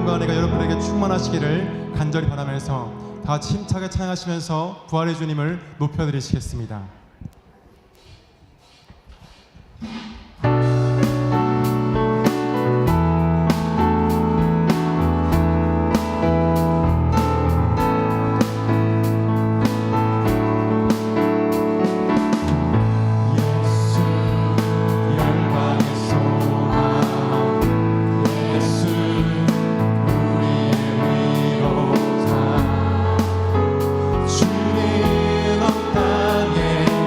영광과 은혜가 여러분에게 충만하시기를 간절히 바라면서 다 같이 힘차게 찬양하시면서 부활의 주님을 높여드리시겠습니다. 주님 온 땅에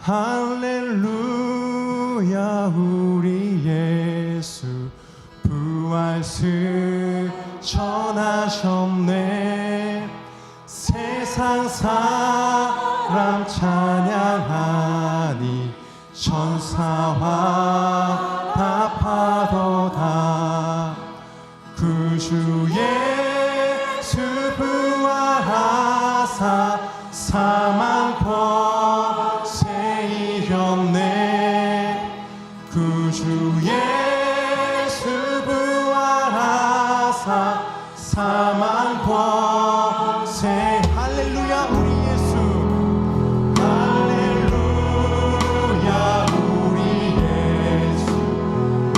할렐루야 우리 예수 부활승 전하셨네. 세상 사람 찬양하니 천사와 답하도다. 구주 예수 부활하사 사망 권세 이겼네. 구주 예수 부활하사 사망 권세. 할렐루야 우리 예수 할렐루야 우리 예수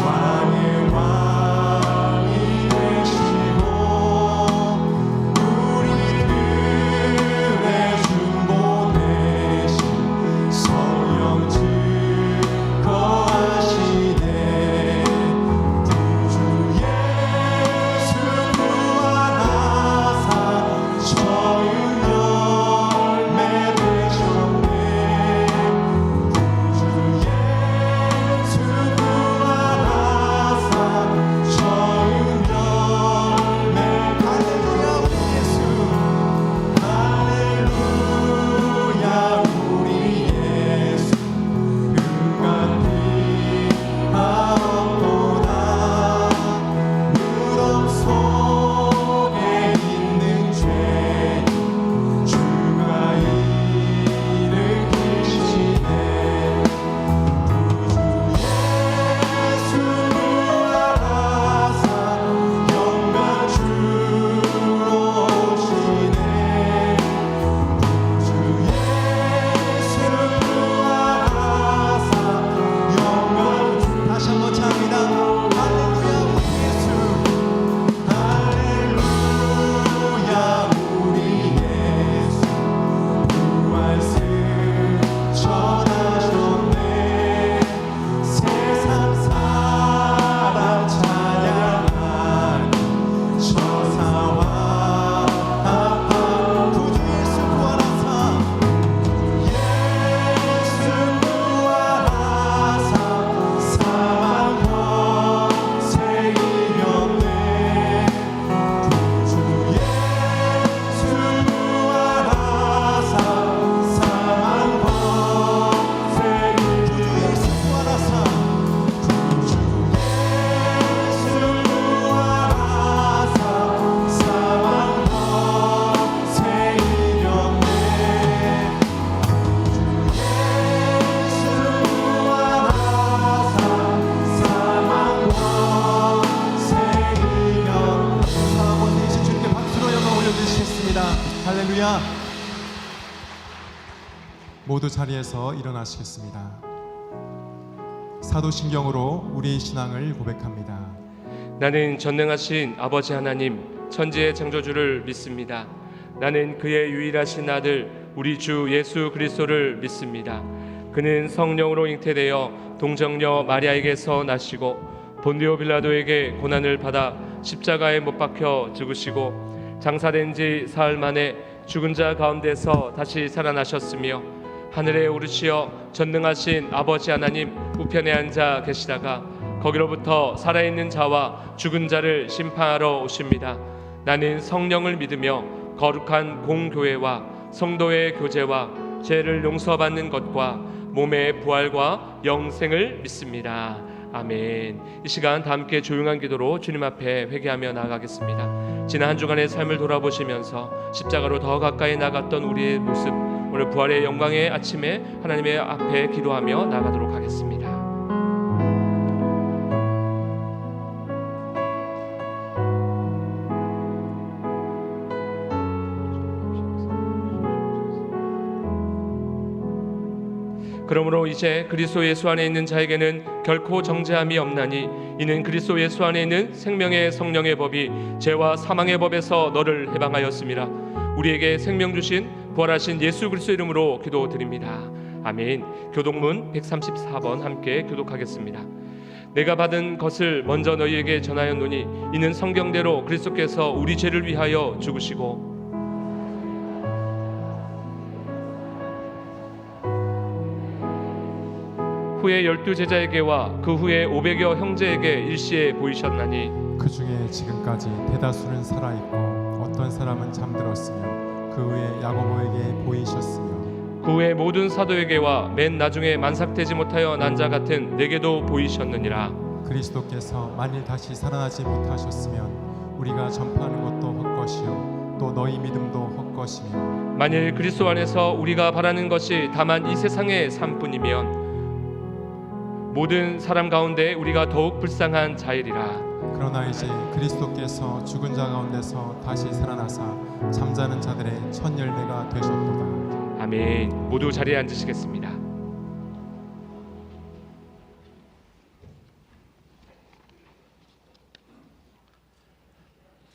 왕의 왕이 되시고 우리들의 중보 되신 성령 증거하시네. 구주 예수 부활하사 처음 열매 되셨네. 구주 예수 부활하사 처음 열매. 할렐루야 우리 예수 할렐루야 우리 예수 은과 피가 없도다. 무덤 속에 있는 죄 주가 일으키시네. 구주 예수 부활하사 영광 주로 오시네. 구주 예수 부활하사 영광 주. 다시 한번 찬양합니다. 할렐루야 우리 예수 할렐루야 우리 예수 부활승 전하셨네. 세상 사람 찬양하니 천사와 합한. 구주 예수 부활하사 예수 부활하사 사망 권세 이겼네. 구주 예수 부활하사 사망 권세. 구주 예수 부활하사 구주 예수 부활하사 사망 권세 이겼네. 구주 예수 부활하사 사망 권세 이겼네. 사랑하는 대신 주님께 박수로 영광 올려주시겠습니다. 할렐루야. 모두 자리에서 일어나시겠습니다. 사도신경으로 우리의 신앙을 고백합니다. 나는 전능하신 아버지 하나님 천지의 창조주를 믿습니다. 나는 그의 유일하신 아들 우리 주 예수 그리스도를 믿습니다. 그는 성령으로 잉태되어 동정녀 마리아에게서 나시고 본디오 빌라도에게 고난을 받아 십자가에 못 박혀 죽으시고 장사된 지 사흘 만에 죽은 자 가운데서 다시 살아나셨으며 하늘에 오르시어 전능하신 아버지 하나님 우편에 앉아 계시다가 거기로부터 살아있는 자와 죽은 자를 심판하러 오십니다. 나는 성령을 믿으며 거룩한 공교회와 성도의 교제와 죄를 용서받는 것과 몸의 부활과 영생을 믿습니다. 아멘. 이 시간 다 함께 조용한 기도로 주님 앞에 회개하며 나아가겠습니다. 지난 한 주간의 삶을 돌아보시면서 십자가로 더 가까이 나갔던 우리의 모습, 오늘 부활의 영광의 아침에 하나님의 앞에 기도하며 나아가도록 하겠습니다. 그러므로 이제 그리스도 예수 안에 있는 자에게는 결코 정죄함이 없나니 이는 그리스도 예수 안에 있는 생명의 성령의 법이 죄와 사망의 법에서 너를 해방하였음이라. 우리에게 생명 주신 부활하신 예수 그리스도 이름으로 기도드립니다. 아멘. 교독문 134번 함께 교독하겠습니다. 내가 받은 것을 먼저 너희에게 전하였노니 이는 성경대로 그리스도께서 우리 죄를 위하여 죽으시고 후에 12 제자에게와 그 후에 500여 형제에게 일시에 보이셨나니 그 중에 지금까지 대다수는 살아있고 어떤 사람은 잠들었으며 그 후에 야고보에게 보이셨으며 그 후에 모든 사도에게와 맨 나중에 만삭되지 못하여 난 자 같은 내게도 보이셨느니라. 그리스도께서 만일 다시 살아나지 못하셨으면 우리가 전파하는 것도 헛것이요 또 너희 믿음도 헛것이며 만일 그리스도 안에서 우리가 바라는 것이 다만 이 세상의 삶뿐이면 모든 사람 가운데 우리가 더욱 불쌍한 자이리라. 그러나 이제 그리스도께서 죽은 자 가운데서 다시 살아나사 잠자는 자들의 첫 열매가 되셨도다. 아멘. 모두 자리에 앉으시겠습니다.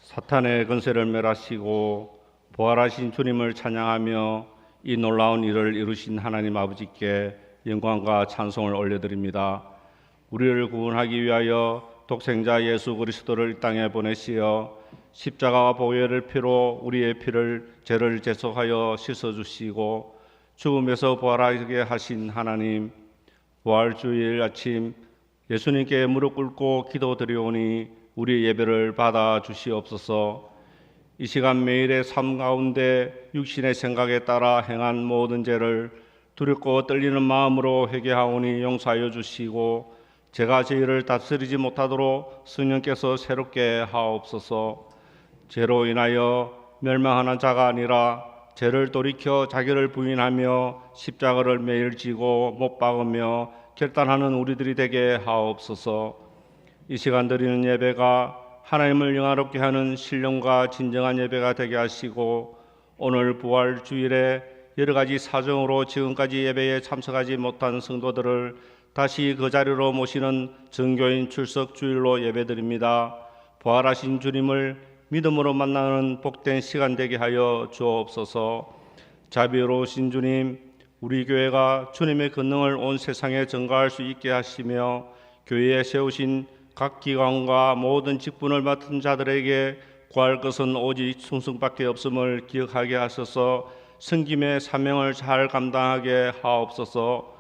사탄의 권세를 멸하시고 부활하신 주님을 찬양하며 이 놀라운 일을 이루신 하나님 아버지께 영광과 찬송을 올려드립니다. 우리를 구원하기 위하여 독생자 예수 그리스도를 이 땅에 보내시어 십자가와 보혈의 피로 우리의 죄를 제속하여 씻어주시고 죽음에서 부활하게 하신 하나님, 부활주일 아침 예수님께 무릎 꿇고 기도드리오니 우리 예배를 받아 주시옵소서. 이 시간 매일의 삶 가운데 육신의 생각에 따라 행한 모든 죄를 두렵고 떨리는 마음으로 회개하오니 용서하여 주시고 제가 저희를 다스리지 못하도록 성령께서 새롭게 하옵소서. 죄로 인하여 멸망하는 자가 아니라 죄를 돌이켜 자기를 부인하며 십자가를 매일 지고 못 박으며 결단하는 우리들이 되게 하옵소서. 이 시간 드리는 예배가 하나님을 영화롭게 하는 신령과 진정한 예배가 되게 하시고 오늘 부활 주일에 여러 가지 사정으로 지금까지 예배에 참석하지 못한 성도들을 다시 그 자리로 모시는 정교인 출석 주일로 예배드립니다. 부활하신 주님을 믿음으로 만나는 복된 시간 되게 하여 주옵소서. 자비로우신 주님, 우리 교회가 주님의 권능을 온 세상에 전가할 수 있게 하시며 교회에 세우신 각 기관과 모든 직분을 맡은 자들에게 구할 것은 오직 충성밖에 없음을 기억하게 하셔서 섬김의 사명을 잘 감당하게 하옵소서.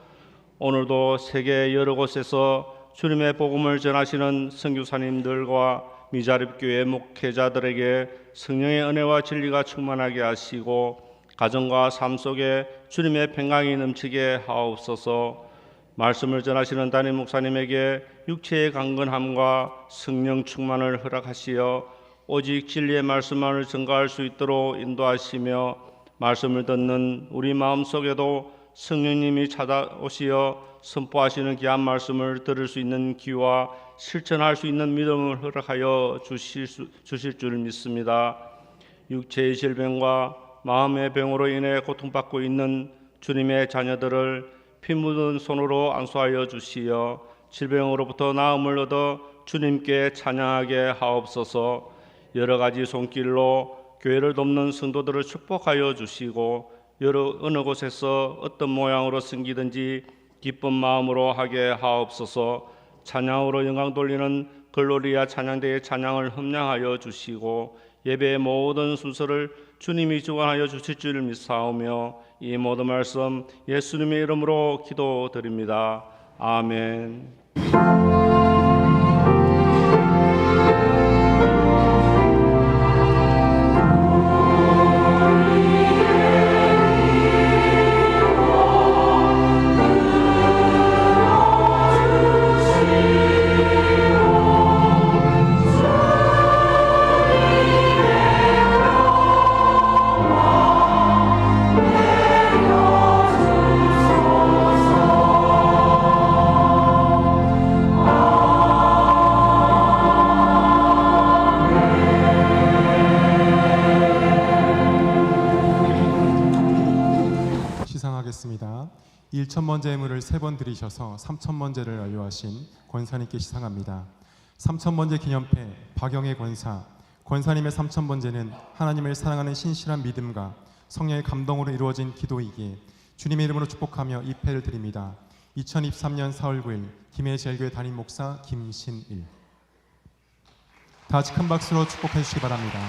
오늘도 세계 여러 곳에서 주님의 복음을 전하시는 선교사님들과 미자립교회 목회자들에게 성령의 은혜와 진리가 충만하게 하시고 가정과 삶 속에 주님의 평강이 넘치게 하옵소서. 말씀을 전하시는 담임 목사님에게 육체의 강건함과 성령 충만을 허락하시어 오직 진리의 말씀만을 전가할 수 있도록 인도하시며 말씀을 듣는 우리 마음속에도 성령님이 찾아오시어 선포하시는 귀한 말씀을 들을 수 있는 귀와 실천할 수 있는 믿음을 허락하여 주실 줄 믿습니다. 육체의 질병과 마음의 병으로 인해 고통받고 있는 주님의 자녀들을 피 묻은 손으로 안수하여 주시어 질병으로부터 나음을 얻어 주님께 찬양하게 하옵소서. 여러 가지 손길로 교회를 돕는 성도들을 축복하여 주시고 어느 곳에서 어떤 모양으로 섬기든지 기쁜 마음으로 하게 하옵소서. 찬양으로 영광 돌리는 글로리아 찬양대의 찬양을 흠량하여 주시고 예배의 모든 순서를 주님이 주관하여 주실 줄 믿사오며 이 모든 말씀 예수님의 이름으로 기도드립니다. 아멘. 시상하겠습니다. 1,000번째 예물을 3번 드리셔서 3,000번째를 완료하신 권사님께 시상합니다. 3,000번째 기념패 박영애 권사, 권사님의 3,000번째는 하나님을 사랑하는 신실한 믿음과 성령의 감동으로 이루어진 기도이기에 주님의 이름으로 축복하며 이 패를 드립니다. 2023년 4월 9일 김해제일교회 담임 목사 김신일. 다 같이 큰 박수로 축복해 주시기 바랍니다.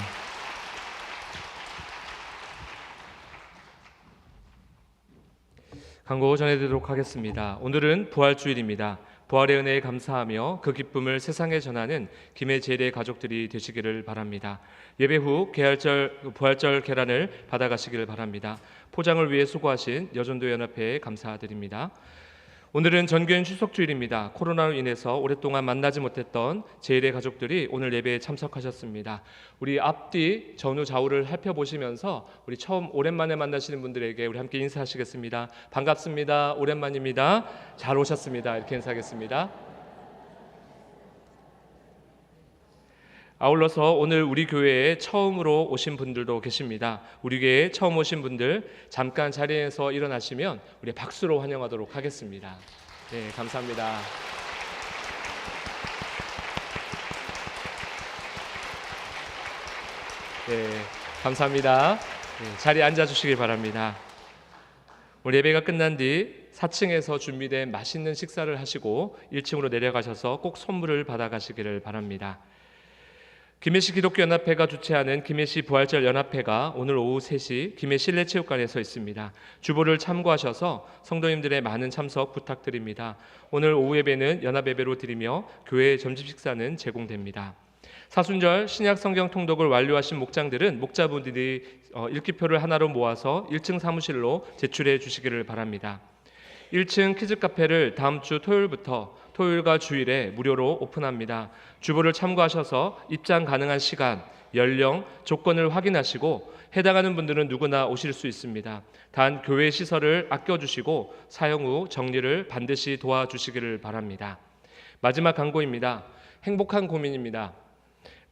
광고 전해드리도록 하겠습니다. 오늘은 부활주일입니다. 부활의 은혜에 감사하며 그 기쁨을 세상에 전하는 김해 제일의 가족들이 되시기를 바랍니다. 예배 후 부활절 계란을 받아가시기를 바랍니다. 포장을 위해 수고하신 여전도 연합회에 감사드립니다. 오늘은 전교인 출석주일입니다. 코로나로 인해서 오랫동안 만나지 못했던 제일의 가족들이 오늘 예배에 참석하셨습니다. 우리 앞뒤 전후 좌우를 살펴보시면서 우리 처음 오랜만에 만나시는 분들에게 우리 함께 인사하시겠습니다. 반갑습니다. 오랜만입니다. 잘 오셨습니다. 이렇게 인사하겠습니다. 아울러서 오늘 우리 교회에 처음으로 오신 분들도 계십니다. 우리 교회에 처음 오신 분들 잠깐 자리에서 일어나시면 우리 박수로 환영하도록 하겠습니다. 네, 감사합니다. 네, 감사합니다. 네, 자리에 앉아주시길 바랍니다. 오늘 예배가 끝난 뒤 4층에서 준비된 맛있는 식사를 하시고 1층으로 내려가셔서 꼭 선물을 받아가시기를 바랍니다. 김해시 기독교연합회가 주최하는 김해시 부활절 연합회가 오늘 오후 3시 김해 실내체육관에서 있습니다. 주보를 참고하셔서 성도님들의 많은 참석 부탁드립니다. 오늘 오후 예배는 연합예배로 드리며 교회 점심 식사는 제공됩니다. 사순절 신약 성경 통독을 완료하신 목장들은 목자분들이 일기표를 하나로 모아서 1층 사무실로 제출해 주시기를 바랍니다. 1층 키즈 카페를 다음 주 토요일부터 토요일과 주일에 무료로 오픈합니다. 주보를 참고하셔서 입장 가능한 시간, 연령, 조건을 확인하시고 해당하는 분들은 누구나 오실 수 있습니다. 단 교회 시설을 아껴주시고 사용 후 정리를 반드시 도와주시기를 바랍니다. 마지막 광고입니다. 행복한 고민입니다.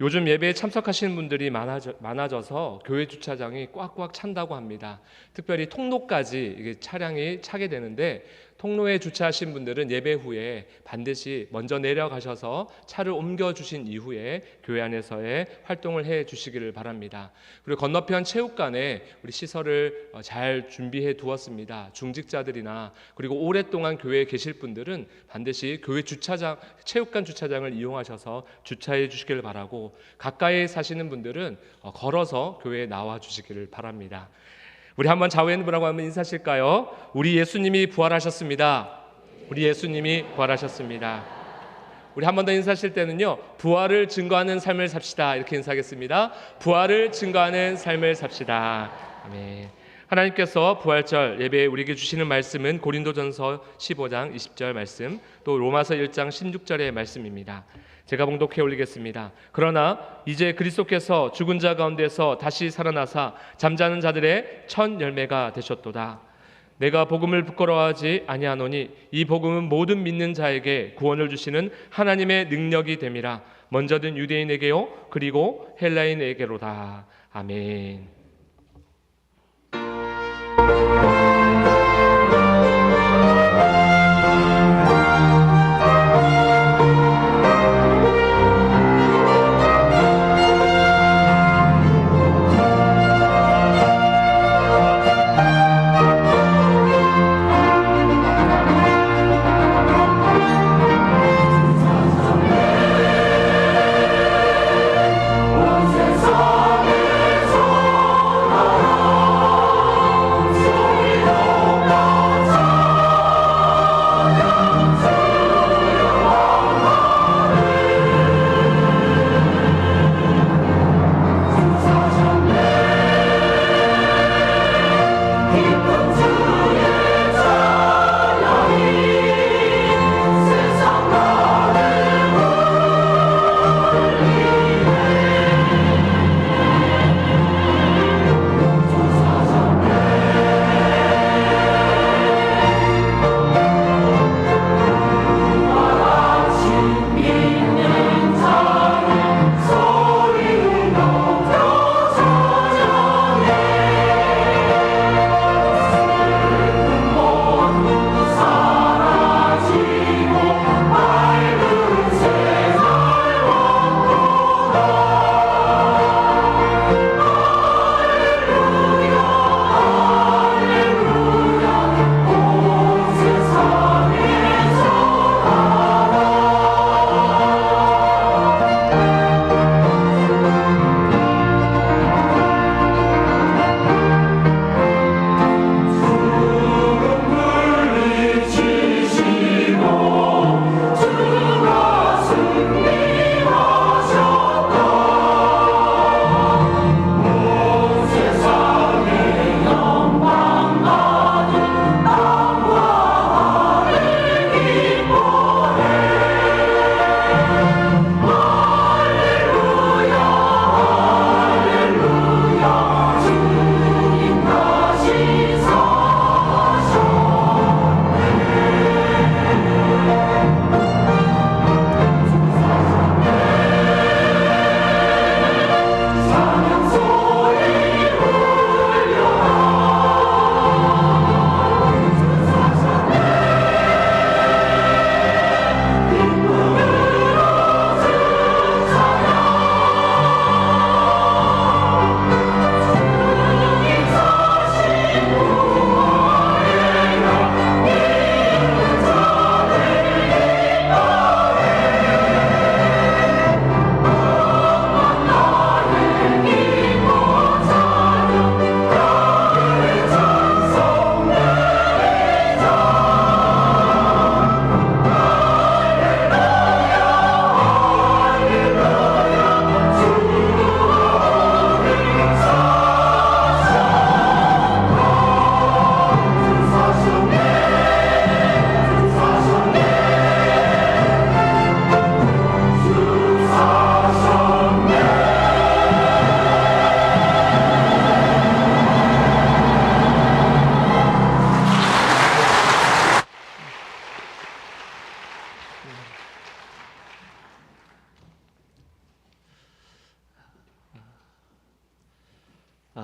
요즘 예배에 참석하시는 분들이 많아져서 교회 주차장이 꽉꽉 찬다고 합니다. 특별히 통로까지 이게 차량이 차게 되는데 통로에 주차하신 분들은 예배 후에 반드시 먼저 내려가셔서 차를 옮겨주신 이후에 교회 안에서의 활동을 해 주시기를 바랍니다. 그리고 건너편 체육관에 우리 시설을 잘 준비해 두었습니다. 중직자들이나 그리고 오랫동안 교회에 계실 분들은 반드시 교회 주차장, 체육관 주차장을 이용하셔서 주차해 주시기를 바라고 가까이 사시는 분들은 걸어서 교회에 나와 주시기를 바랍니다. 우리 한번 좌우에 분하고 한번 인사하실까요? 우리 예수님이 부활하셨습니다. 우리 예수님이 부활하셨습니다. 우리 한 번 더 인사하실 때는요, 부활을 증거하는 삶을 삽시다. 이렇게 인사하겠습니다. 부활을 증거하는 삶을 삽시다. 아멘. 하나님께서 부활절 예배에 우리에게 주시는 말씀은 고린도전서 15장 20절 말씀, 또 로마서 1장 16절의 말씀입니다. 제가 봉독해 올리겠습니다. 그러나 이제 그리스도께서 죽은 자 가운데서 다시 살아나사 잠자는 자들의 첫 열매가 되셨도다. 내가 복음을 부끄러워하지 아니하노니 이 복음은 모든 믿는 자에게 구원을 주시는 하나님의 능력이 됨이라. 먼저는 유대인에게요 그리고 헬라인에게로다. 아멘. 세상에서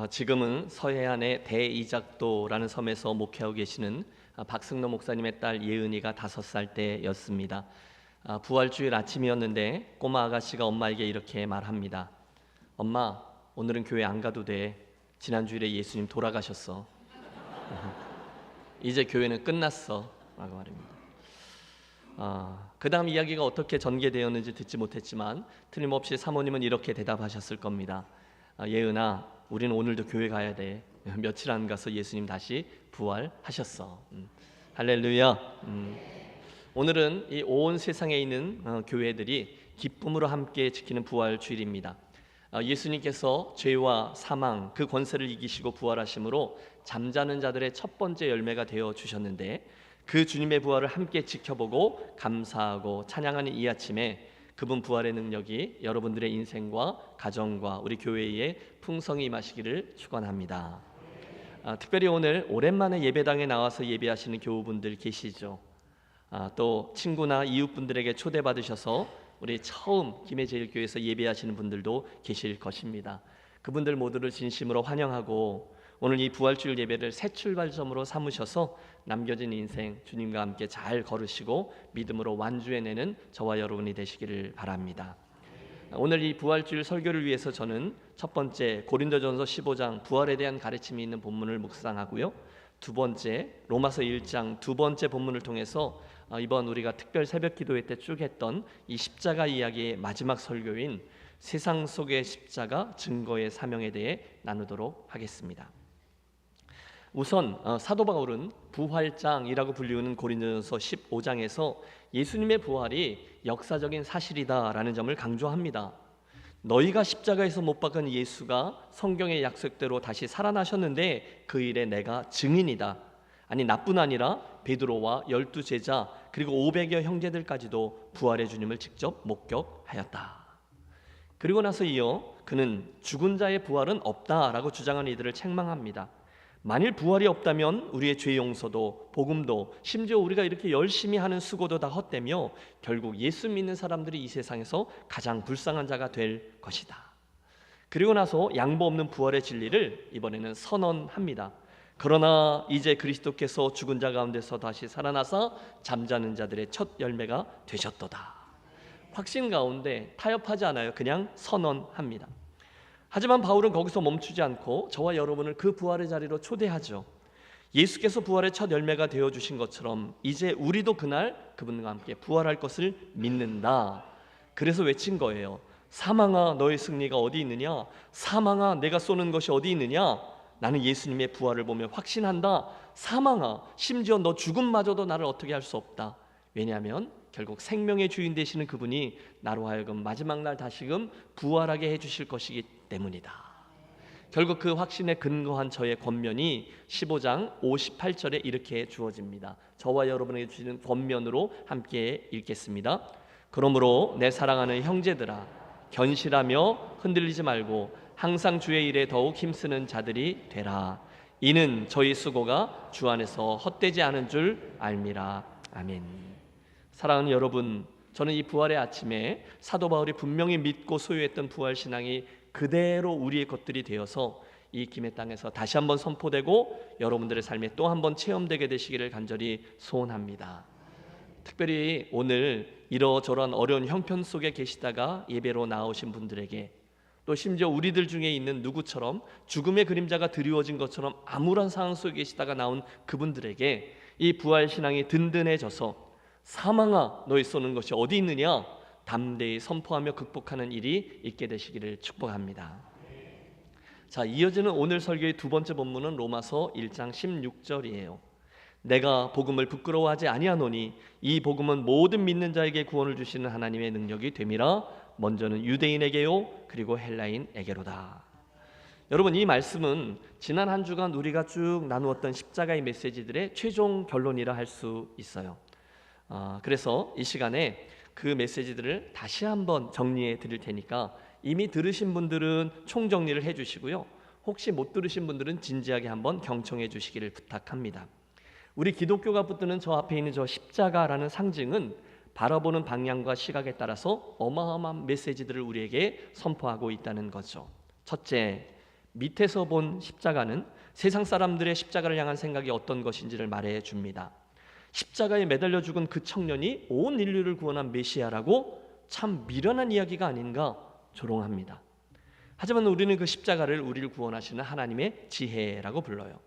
지금은 서해안의 대이작도라는 섬에서 목회하고 계시는 박승로 목사님의 딸 예은이가 5살 때였습니다. 부활주일 아침이었는데 꼬마 아가씨가 엄마에게 이렇게 말합니다. 엄마, 오늘은 교회 안 가도 돼. 지난주일에 예수님 돌아가셨어. 이제 교회는 끝났어 라고 말합니다. 그 다음 이야기가 어떻게 전개되었는지 듣지 못했지만 틀림없이 사모님은 이렇게 대답하셨을 겁니다. 예은아, 우리는 오늘도 교회 가야 돼. 며칠 안 가서 예수님 다시 부활하셨어. 할렐루야. 오늘은 이 온 세상에 있는 교회들이 기쁨으로 함께 지키는 부활주일입니다. 예수님께서 죄와 사망 그 권세를 이기시고 부활하심으로 잠자는 자들의 첫 번째 열매가 되어 주셨는데, 그 주님의 부활을 함께 지켜보고 감사하고 찬양하는 이 아침에 그분 부활의 능력이 여러분들의 인생과 가정과 우리 교회에 풍성히 임하시기를 축원합니다. 특별히 오늘 오랜만에 예배당에 나와서 예배하시는 교우분들 계시죠. 또 친구나 이웃분들에게 초대받으셔서 우리 처음 김해제일교회에서 예배하시는 분들도 계실 것입니다. 그분들 모두를 진심으로 환영하고 오늘 이 부활주일 예배를 새 출발점으로 삼으셔서 남겨진 인생 주님과 함께 잘 걸으시고 믿음으로 완주해내는 저와 여러분이 되시기를 바랍니다. 오늘 이 부활주일 설교를 위해서 저는 첫 번째 고린도전서 15장 부활에 대한 가르침이 있는 본문을 묵상하고요, 두 번째 로마서 1장 두 번째 본문을 통해서 이번 우리가 특별 새벽 기도회 때 쭉 했던 이 십자가 이야기의 마지막 설교인 세상 속의 십자가 증거의 사명에 대해 나누도록 하겠습니다. 우선 사도 바울은 부활장이라고 불리우는 고린도전서 15장에서 예수님의 부활이 역사적인 사실이다라는 점을 강조합니다. 너희가 십자가에서 못 박은 예수가 성경의 약속대로 다시 살아나셨는데 그 일에 내가 증인이다. 아니, 나뿐 아니라 베드로와 12제자 그리고 500여 형제들까지도 부활의 주님을 직접 목격하였다. 그리고 나서 이어 그는 죽은 자의 부활은 없다라고 주장하는 이들을 책망합니다. 만일 부활이 없다면 우리의 죄 용서도 복음도 심지어 우리가 이렇게 열심히 하는 수고도 다 헛되며 결국 예수 믿는 사람들이 이 세상에서 가장 불쌍한 자가 될 것이다. 그리고 나서 양보 없는 부활의 진리를 이번에는 선언합니다. 그러나 이제 그리스도께서 죽은 자 가운데서 다시 살아나사 잠자는 자들의 첫 열매가 되셨도다. 확신 가운데 타협하지 않아요. 그냥 선언합니다. 하지만 바울은 거기서 멈추지 않고 저와 여러분을 그 부활의 자리로 초대하죠. 예수께서 부활의 첫 열매가 되어주신 것처럼 이제 우리도 그날 그분과 함께 부활할 것을 믿는다. 그래서 외친 거예요. 사망아, 너의 승리가 어디 있느냐? 사망아, 내가 쏘는 것이 어디 있느냐? 나는 예수님의 부활을 보며 확신한다. 사망아, 심지어 너 죽음마저도 나를 어떻게 할 수 없다. 왜냐하면 결국 생명의 주인 되시는 그분이 나로 하여금 마지막 날 다시금 부활하게 해주실 것이기 때문이다. 결국 그 확신에 근거한 저의 권면이 15장 58절에 이렇게 주어집니다. 저와 여러분에게 주시는 권면으로 함께 읽겠습니다. 그러므로 내 사랑하는 형제들아, 견실하며 흔들리지 말고 항상 주의 일에 더욱 힘쓰는 자들이 되라. 이는 저희 수고가 주 안에서 헛되지 않은 줄 알미라. 아멘. 사랑하는 여러분, 저는 이 부활의 아침에 사도 바울이 분명히 믿고 소유했던 부활 신앙이 그대로 우리의 것들이 되어서 이 김해 땅에서 다시 한번 선포되고 여러분들의 삶에 또 한번 체험되게 되시기를 간절히 소원합니다. 특별히 오늘 이러저러한 어려운 형편 속에 계시다가 예배로 나오신 분들에게, 또 심지어 우리들 중에 있는 누구처럼 죽음의 그림자가 드리워진 것처럼 암울한 상황 속에 계시다가 나온 그분들에게 이 부활 신앙이 든든해져서 사망아, 너희 쏘는 것이 어디 있느냐? 담대히 선포하며 극복하는 일이 있게 되시기를 축복합니다. 자, 이어지는 오늘 설교의 두 번째 본문은 로마서 1장 16절이에요. 내가 복음을 부끄러워하지 아니하노니 이 복음은 모든 믿는 자에게 구원을 주시는 하나님의 능력이 됨이라. 먼저는 유대인에게요 그리고 헬라인에게로다. 여러분, 이 말씀은 지난 한 주간 우리가 쭉 나누었던 십자가의 메시지들의 최종 결론이라 할 수 있어요. 그래서 이 시간에 그 메시지들을 다시 한번 정리해 드릴 테니까 이미 들으신 분들은 총정리를 해 주시고요, 혹시 못 들으신 분들은 진지하게 한번 경청해 주시기를 부탁합니다. 우리 기독교가 붙드는 저 앞에 있는 저 십자가라는 상징은 바라보는 방향과 시각에 따라서 어마어마한 메시지들을 우리에게 선포하고 있다는 거죠. 첫째, 밑에서 본 십자가는 세상 사람들의 십자가를 향한 생각이 어떤 것인지를 말해 줍니다. 십자가에 매달려 죽은 그 청년이 온 인류를 구원한 메시아라고 참 미련한 이야기가 아닌가 조롱합니다. 하지만 우리는 그 십자가를 우리를 구원하시는 하나님의 지혜라고 불러요.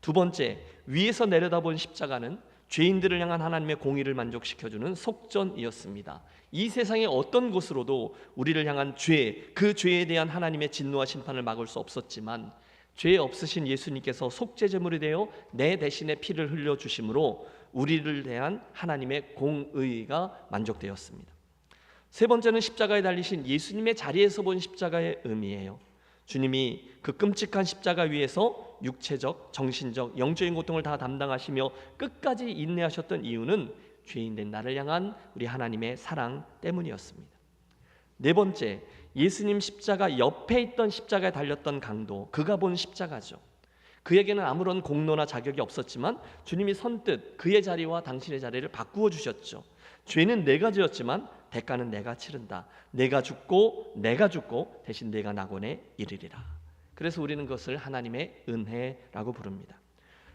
두 번째, 위에서 내려다본 십자가는 죄인들을 향한 하나님의 공의를 만족시켜주는 속전이었습니다. 이 세상의 어떤 곳으로도 우리를 향한 죄, 그 죄에 대한 하나님의 진노와 심판을 막을 수 없었지만 죄 없으신 예수님께서 속죄제물이 되어 내 대신에 피를 흘려주심으로 우리를 대한 하나님의 공의가 만족되었습니다. 세 번째는 십자가에 달리신 예수님의 자리에서 본 십자가의 의미예요. 주님이 그 끔찍한 십자가 위에서 육체적, 정신적, 영적인 고통을 다 담당하시며 끝까지 인내하셨던 이유는 죄인된 나를 향한 우리 하나님의 사랑 때문이었습니다. 네 번째, 예수님 십자가 옆에 있던 십자가에 달렸던 강도, 그가 본 십자가죠. 그에게는 아무런 공로나 자격이 없었지만 주님이 선뜻 그의 자리와 당신의 자리를 바꾸어 주셨죠. 죄는 내가 지었지만 대가는 내가 치른다. 내가 죽고 대신 내가 낙원에 이르리라. 그래서 우리는 그것을 하나님의 은혜라고 부릅니다.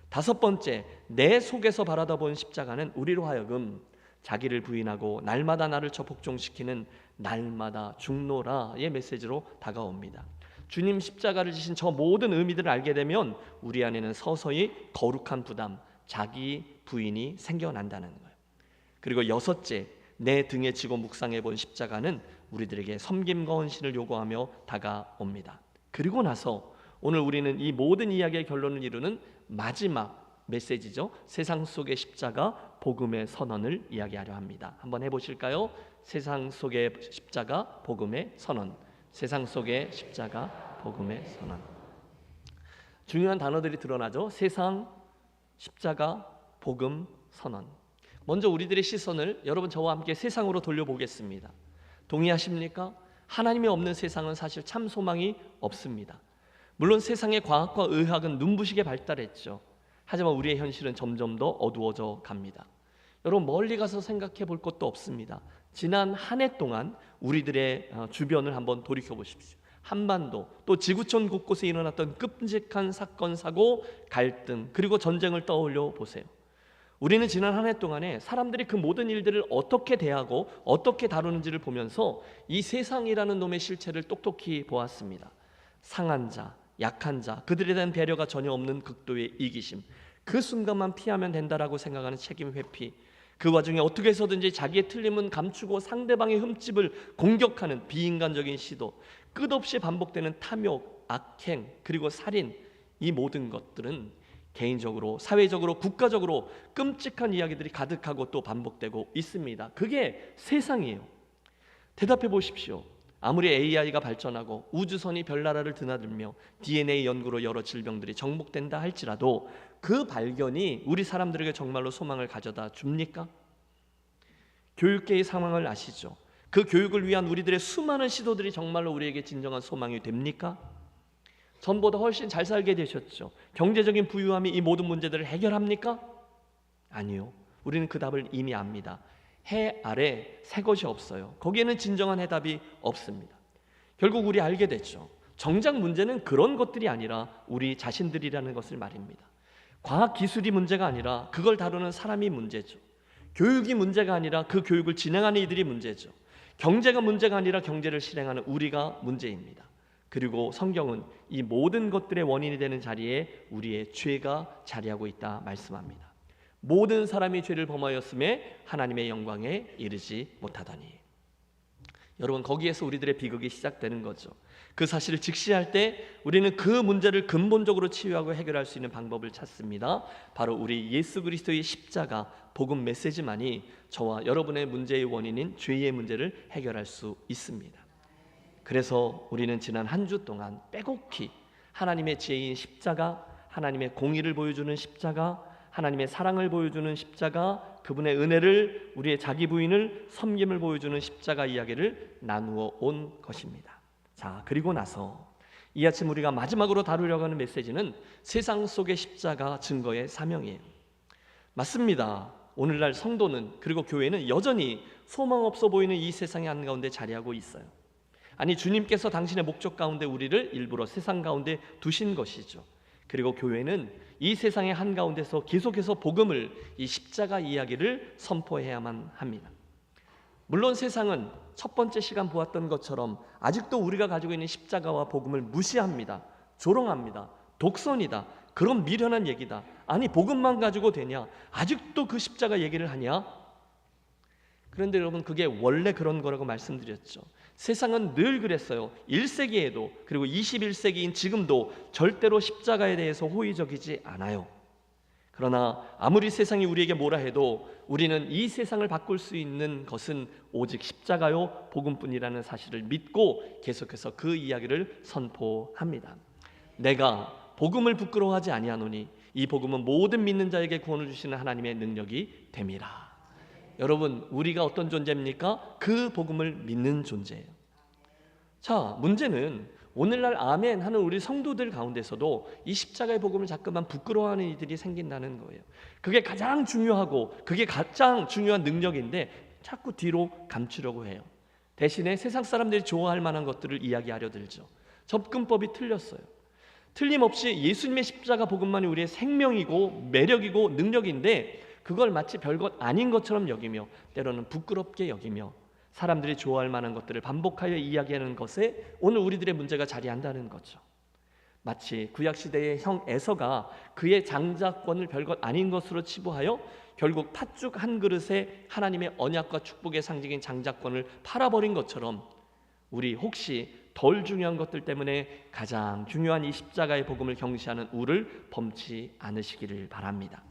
다섯 번째, 내 속에서 바라다 본 십자가는 우리로 하여금 자기를 부인하고 날마다 나를 쳐 복종시키는 날마다 죽노라의 메시지로 다가옵니다. 주님 십자가를 지신 저 모든 의미들을 알게 되면 우리 안에는 서서히 거룩한 부담, 자기 부인이 생겨난다는 거예요. 그리고 여섯째, 내 등에 지고 묵상해 본 십자가는 우리들에게 섬김과 헌신을 요구하며 다가옵니다. 그리고 나서 오늘 우리는 이 모든 이야기의 결론을 이루는 마지막 메시지죠. 세상 속의 십자가 복음의 선언을 이야기하려 합니다. 한번 해보실까요? 세상 속의 십자가 복음의 선언. 세상 속의 십자가 복음의 선언. 중요한 단어들이 드러나죠. 세상, 십자가, 복음, 선언. 먼저 우리들의 시선을 여러분 저와 함께 세상으로 돌려보겠습니다. 동의하십니까? 하나님이 없는 세상은 사실 참 소망이 없습니다. 물론 세상의 과학과 의학은 눈부시게 발달했죠. 하지만 우리의 현실은 점점 더 어두워져 갑니다. 여러분 멀리 가서 생각해 볼 것도 없습니다. 지난 한 해 동안 우리들의 주변을 한번 돌이켜 보십시오. 한반도 또 지구촌 곳곳에 일어났던 끔찍한 사건, 사고, 갈등 그리고 전쟁을 떠올려 보세요. 우리는 지난 한 해 동안에 사람들이 그 모든 일들을 어떻게 대하고 어떻게 다루는지를 보면서 이 세상이라는 놈의 실체를 똑똑히 보았습니다. 상한 자, 약한 자, 그들에 대한 배려가 전혀 없는 극도의 이기심, 그 순간만 피하면 된다라고 생각하는 책임 회피, 그 와중에 어떻게 해서든지 자기의 틀림은 감추고 상대방의 흠집을 공격하는 비인간적인 시도, 끝없이 반복되는 탐욕, 악행, 그리고 살인, 이 모든 것들은 개인적으로, 사회적으로, 국가적으로 끔찍한 이야기들이 가득하고 또 반복되고 있습니다. 그게 세상이에요. 대답해 보십시오. 아무리 AI가 발전하고 우주선이 별나라를 드나들며 DNA 연구로 여러 질병들이 정복된다 할지라도 그 발견이 우리 사람들에게 정말로 소망을 가져다 줍니까? 교육계의 상황을 아시죠? 그 교육을 위한 우리들의 수많은 시도들이 정말로 우리에게 진정한 소망이 됩니까? 전보다 훨씬 잘 살게 되셨죠. 경제적인 부유함이 이 모든 문제들을 해결합니까? 아니요. 우리는 그 답을 이미 압니다. 해 아래 새 것이 없어요. 거기에는 진정한 해답이 없습니다. 결국 우리 알게 됐죠. 정작 문제는 그런 것들이 아니라 우리 자신들이라는 것을 말입니다. 과학 기술이 문제가 아니라 그걸 다루는 사람이 문제죠. 교육이 문제가 아니라 그 교육을 진행하는 이들이 문제죠. 경제가 문제가 아니라 경제를 실행하는 우리가 문제입니다. 그리고 성경은 이 모든 것들의 원인이 되는 자리에 우리의 죄가 자리하고 있다 말씀합니다. 모든 사람이 죄를 범하였음에 하나님의 영광에 이르지 못하더니. 여러분 거기에서 우리들의 비극이 시작되는 거죠. 그 사실을 직시할 때 우리는 그 문제를 근본적으로 치유하고 해결할 수 있는 방법을 찾습니다. 바로 우리 예수 그리스도의 십자가 복음 메시지만이 저와 여러분의 문제의 원인인 죄의 문제를 해결할 수 있습니다. 그래서 우리는 지난 한 주 동안 빼곡히 하나님의 지혜인 십자가, 하나님의 공의를 보여주는 십자가, 하나님의 사랑을 보여주는 십자가, 그분의 은혜를, 우리의 자기 부인을, 섬김을 보여주는 십자가 이야기를 나누어 온 것입니다. 자, 그리고 나서 이 아침 우리가 마지막으로 다루려고 하는 메시지는 세상 속의 십자가 증거의 사명이에요. 맞습니다. 오늘날 성도는, 그리고 교회는 여전히 소망 없어 보이는 이 세상의 한가운데 자리하고 있어요. 아니 주님께서 당신의 목적 가운데 우리를 일부러 세상 가운데 두신 것이죠. 그리고 교회는 이 세상의 한가운데서 계속해서 복음을, 이 십자가 이야기를 선포해야만 합니다. 물론 세상은 첫 번째 시간 보았던 것처럼 아직도 우리가 가지고 있는 십자가와 복음을 무시합니다. 조롱합니다. 독선이다. 그런 미련한 얘기다. 아니 복음만 가지고 되냐? 아직도 그 십자가 얘기를 하냐? 그런데 여러분 그게 원래 그런 거라고 말씀드렸죠. 세상은 늘 그랬어요. 1세기에도 그리고 21세기인 지금도 절대로 십자가에 대해서 호의적이지 않아요. 그러나 아무리 세상이 우리에게 뭐라 해도 우리는 이 세상을 바꿀 수 있는 것은 오직 십자가요 복음뿐이라는 사실을 믿고 계속해서 그 이야기를 선포합니다. 내가 복음을 부끄러워하지 아니하노니 이 복음은 모든 믿는 자에게 구원을 주시는 하나님의 능력이 됨이라. 여러분 우리가 어떤 존재입니까? 그 복음을 믿는 존재예요. 자, 문제는 오늘날 아멘 하는 우리 성도들 가운데서도 이 십자가의 복음을 자꾸만 부끄러워하는 이들이 생긴다는 거예요. 그게 가장 중요하고 그게 가장 중요한 능력인데 자꾸 뒤로 감추려고 해요. 대신에 세상 사람들이 좋아할 만한 것들을 이야기하려 들죠. 접근법이 틀렸어요. 틀림없이 예수님의 십자가 복음만이 우리의 생명이고 매력이고 능력인데 그걸 마치 별것 아닌 것처럼 여기며 때로는 부끄럽게 여기며 사람들이 좋아할 만한 것들을 반복하여 이야기하는 것에 오늘 우리들의 문제가 자리한다는 거죠. 마치 구약시대의 형 에서가 그의 장자권을 별것 아닌 것으로 치부하여 결국 팥죽 한 그릇에 하나님의 언약과 축복의 상징인 장자권을 팔아버린 것처럼 우리 혹시 덜 중요한 것들 때문에 가장 중요한 이 십자가의 복음을 경시하는 우를 범치 않으시기를 바랍니다.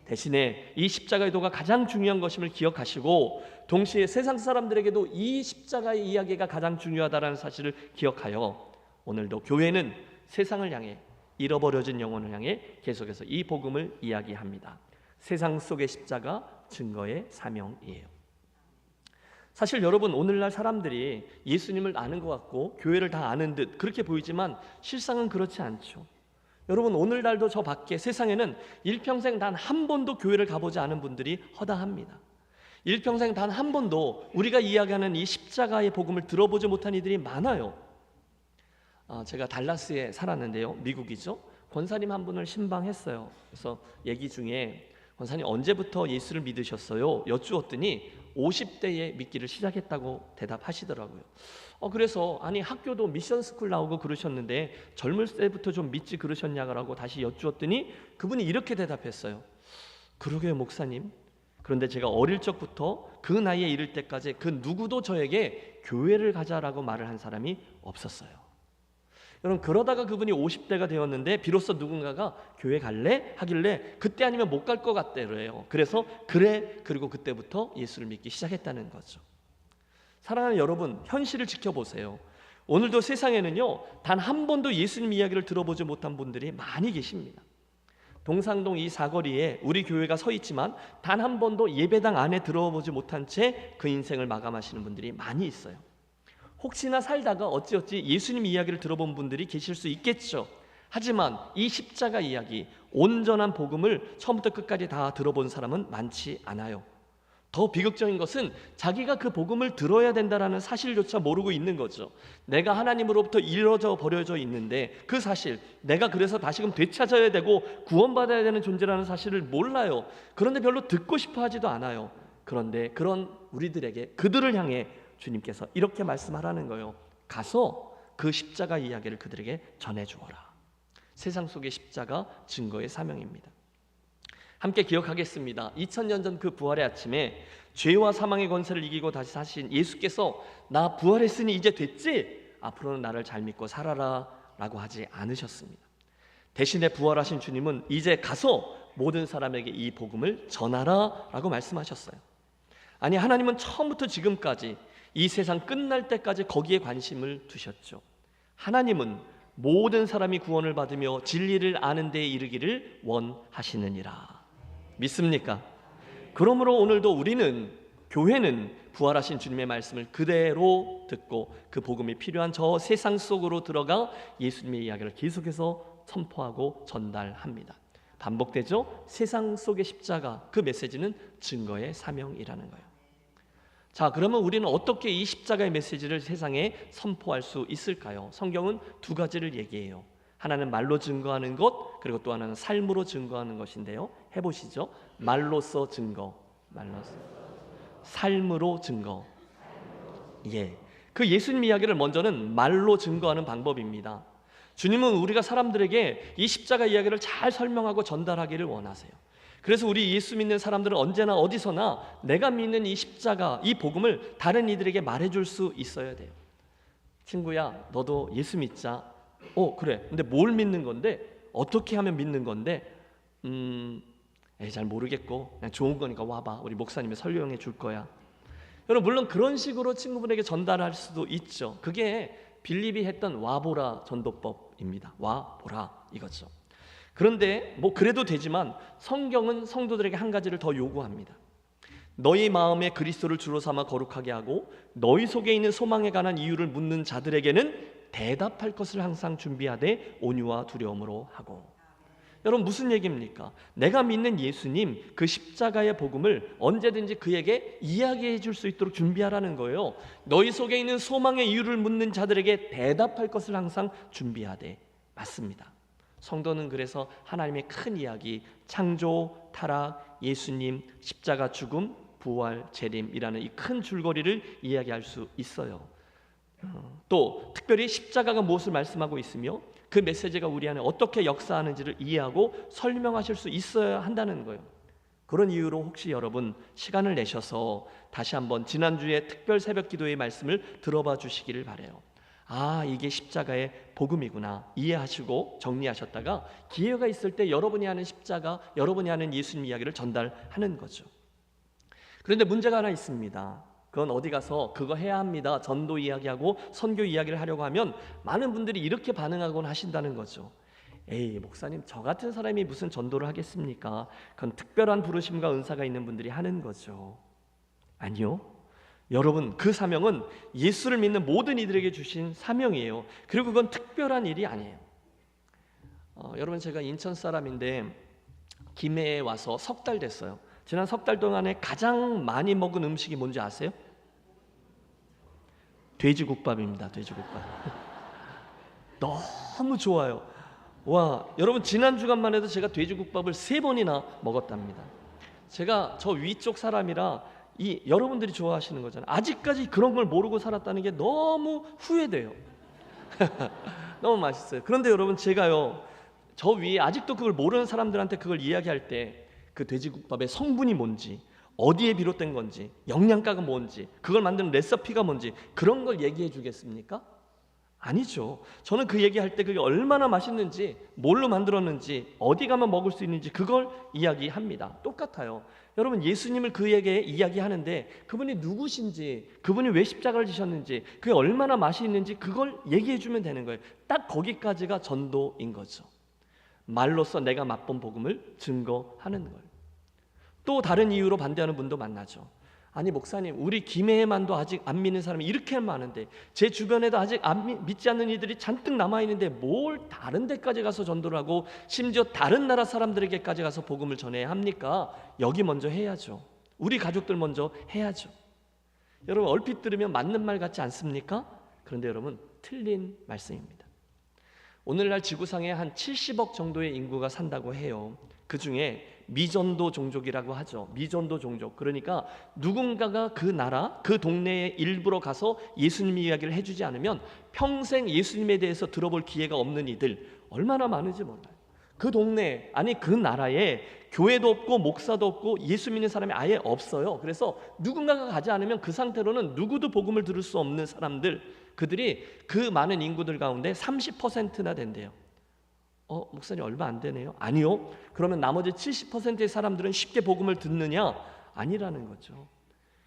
대신에 이 십자가의 도가 가장 중요한 것임을 기억하시고 동시에 세상 사람들에게도 이 십자가의 이야기가 가장 중요하다는 사실을 기억하여 오늘도 교회는 세상을 향해 잃어버려진 영혼을 향해 계속해서 이 복음을 이야기합니다. 세상 속의 십자가 증거의 사명이에요. 사실 여러분 오늘날 사람들이 예수님을 아는 것 같고 교회를 다 아는 듯 그렇게 보이지만 실상은 그렇지 않죠. 여러분 오늘날도 저 밖에 세상에는 일평생 단 한 번도 교회를 가보지 않은 분들이 허다합니다. 일평생 단 한 번도 우리가 이야기하는 이 십자가의 복음을 들어보지 못한 이들이 많아요. 제가 달라스에 살았는데요. 미국이죠. 권사님 한 분을 신방했어요. 그래서 얘기 중에 권사님 언제부터 예수를 믿으셨어요? 여쭈었더니 50대에 믿기를 시작했다고 대답하시더라고요. 그래서 아니 학교도 미션 스쿨 나오고 그러셨는데 젊을 때부터 좀 믿지 그러셨냐고 다시 여쭈었더니 그분이 이렇게 대답했어요. 그러게요 목사님. 그런데 제가 어릴 적부터 그 나이에 이를 때까지 그 누구도 저에게 교회를 가자라고 말을 한 사람이 없었어요. 여러분 그러다가 그분이 50대가 되었는데 비로소 누군가가 교회 갈래? 하길래 그때 아니면 못 갈 것 같대요. 그래서 그리고 그때부터 예수를 믿기 시작했다는 거죠. 사랑하는 여러분 현실을 지켜보세요. 오늘도 세상에는요 단 한 번도 예수님 이야기를 들어보지 못한 분들이 많이 계십니다. 동상동 이 사거리에 우리 교회가 서 있지만 단 한 번도 예배당 안에 들어보지 못한 채 그 인생을 마감하시는 분들이 많이 있어요. 혹시나 살다가 어찌어찌 예수님 이야기를 들어본 분들이 계실 수 있겠죠. 하지만 이 십자가 이야기, 온전한 복음을 처음부터 끝까지 다 들어본 사람은 많지 않아요. 더 비극적인 것은 자기가 그 복음을 들어야 된다는 사실조차 모르고 있는 거죠. 내가 하나님으로부터 잃어져 버려져 있는데 그 사실, 내가 그래서 다시금 되찾아야 되고 구원받아야 되는 존재라는 사실을 몰라요. 그런데 별로 듣고 싶어 하지도 않아요. 그런데 그런 우리들에게 그들을 향해 주님께서 이렇게 말씀하라는 거예요. 가서 그 십자가 이야기를 그들에게 전해주어라. 세상 속의 십자가 증거의 사명입니다. 함께 기억하겠습니다. 2000년 전 그 부활의 아침에 죄와 사망의 권세를 이기고 다시 사신 예수께서 나 부활했으니 이제 됐지? 앞으로는 나를 잘 믿고 살아라 라고 하지 않으셨습니다. 대신에 부활하신 주님은 이제 가서 모든 사람에게 이 복음을 전하라 라고 말씀하셨어요. 아니 하나님은 처음부터 지금까지 이 세상 끝날 때까지 거기에 관심을 두셨죠. 하나님은 모든 사람이 구원을 받으며 진리를 아는 데에 이르기를 원하시느니라. 믿습니까? 그러므로 오늘도 우리는 교회는 부활하신 주님의 말씀을 그대로 듣고 그 복음이 필요한 저 세상 속으로 들어가 예수님의 이야기를 계속해서 선포하고 전달합니다. 반복되죠? 세상 속의 십자가, 그 메시지는 증거의 사명이라는 거예요. 자, 그러면 우리는 어떻게 이 십자가의 메시지를 세상에 선포할 수 있을까요? 성경은 두 가지를 얘기해요. 하나는 말로 증거하는 것, 그리고 또 하나는 삶으로 증거하는 것인데요. 해보시죠. 말로써 증거, 말로써 삶으로 증거. 예, 그 예수님 이야기를 먼저는 말로 증거하는 방법입니다. 주님은 우리가 사람들에게 이 십자가 이야기를 잘 설명하고 전달하기를 원하세요. 그래서 우리 예수 믿는 사람들은 언제나 어디서나 내가 믿는 이 십자가, 이 복음을 다른 이들에게 말해줄 수 있어야 돼요. 친구야, 너도 예수 믿자. 그래. 근데 뭘 믿는 건데? 어떻게 하면 믿는 건데? 잘 모르겠고 그냥 좋은 거니까 와봐. 우리 목사님이 설명해 줄 거야. 여러분, 물론 그런 식으로 친구분에게 전달할 수도 있죠. 그게 빌립이 했던 와보라 전도법입니다. 와보라 이거죠. 그런데 뭐 그래도 되지만 성경은 성도들에게 한 가지를 더 요구합니다. 너희 마음에 그리스도를 주로 삼아 거룩하게 하고 너희 속에 있는 소망에 관한 이유를 묻는 자들에게는 대답할 것을 항상 준비하되 온유와 두려움으로 하고. 여러분, 무슨 얘기입니까? 내가 믿는 예수님, 그 십자가의 복음을 언제든지 그에게 이야기해 줄 수 있도록 준비하라는 거예요. 너희 속에 있는 소망의 이유를 묻는 자들에게 대답할 것을 항상 준비하되. 맞습니다. 성도는 그래서 하나님의 큰 이야기, 창조, 타락, 예수님, 십자가 죽음, 부활, 재림이라는 이 큰 줄거리를 이야기할 수 있어요. 또 특별히 십자가가 무엇을 말씀하고 있으며 그 메시지가 우리 안에 어떻게 역사하는지를 이해하고 설명하실 수 있어야 한다는 거예요. 그런 이유로 혹시 여러분 시간을 내셔서 다시 한번 지난주에 특별 새벽 기도의 말씀을 들어봐 주시기를 바라요. 아, 이게 십자가의 복음이구나 이해하시고 정리하셨다가 기회가 있을 때 여러분이 아는 십자가, 여러분이 아는 예수님 이야기를 전달하는 거죠. 그런데 문제가 하나 있습니다. 그건 어디 가서 그거 해야 합니다, 전도 이야기하고 선교 이야기를 하려고 하면 많은 분들이 이렇게 반응하곤 하신다는 거죠. 에이, 목사님, 저 같은 사람이 무슨 전도를 하겠습니까? 그건 특별한 부르심과 은사가 있는 분들이 하는 거죠. 아니요, 여러분, 그 사명은 예수를 믿는 모든 이들에게 주신 사명이에요. 그리고 그건 특별한 일이 아니에요. 여러분, 제가 인천 사람인데 김해에 와서 석 달 됐어요. 지난 석 달 동안에 가장 많이 먹은 음식이 뭔지 아세요? 돼지국밥입니다. 돼지국밥. 너무 좋아요. 와, 여러분, 지난 주간만 해도 제가 돼지국밥을 3번이나 먹었답니다. 제가 저 위쪽 사람이라 여러분들이 좋아하시는 거잖아요. 아직까지 그런 걸 모르고 살았다는 게 너무 후회돼요. 너무 맛있어요. 그런데 여러분, 제가요, 저 위에 아직도 그걸 모르는 사람들한테 그걸 이야기할 때 그 돼지국밥의 성분이 뭔지, 어디에 비롯된 건지, 영양가가 뭔지, 그걸 만드는 레시피가 뭔지 그런 걸 얘기해 주겠습니까? 아니죠. 저는 그 얘기할 때 그게 얼마나 맛있는지, 뭘로 만들었는지, 어디 가면 먹을 수 있는지 그걸 이야기합니다. 똑같아요. 여러분, 예수님을 그에게 이야기하는데 그분이 누구신지, 그분이 왜 십자가를 지셨는지, 그게 얼마나 맛이 있는지 그걸 얘기해 주면 되는 거예요. 딱 거기까지가 전도인 거죠. 말로써 내가 맛본 복음을 증거하는 거예요. 또 다른 이유로 반대하는 분도 만나죠. 아니, 목사님, 우리 김해에만도 아직 안 믿는 사람이 이렇게 많은데 제 주변에도 아직 믿지 않는 이들이 잔뜩 남아있는데 뭘 다른 데까지 가서 전도를 하고 심지어 다른 나라 사람들에게까지 가서 복음을 전해야 합니까? 여기 먼저 해야죠. 우리 가족들 먼저 해야죠. 여러분, 얼핏 들으면 맞는 말 같지 않습니까? 그런데 여러분, 틀린 말씀입니다. 오늘날 지구상에 한 70억 정도의 인구가 산다고 해요. 그 중에 미전도 종족이라고 하죠. 미전도 종족. 그러니까 누군가가 그 나라, 그 동네에 일부러 가서 예수님 이야기를 해주지 않으면 평생 예수님에 대해서 들어볼 기회가 없는 이들 얼마나 많은지 몰라요. 그 동네, 아니 그 나라에 교회도 없고 목사도 없고 예수 믿는 사람이 아예 없어요. 그래서 누군가가 가지 않으면 그 상태로는 누구도 복음을 들을 수 없는 사람들, 그들이 그 많은 인구들 가운데 30%나 된대요. 목사님, 얼마 안 되네요. 아니요. 그러면 나머지 70%의 사람들은 쉽게 복음을 듣느냐? 아니라는 거죠.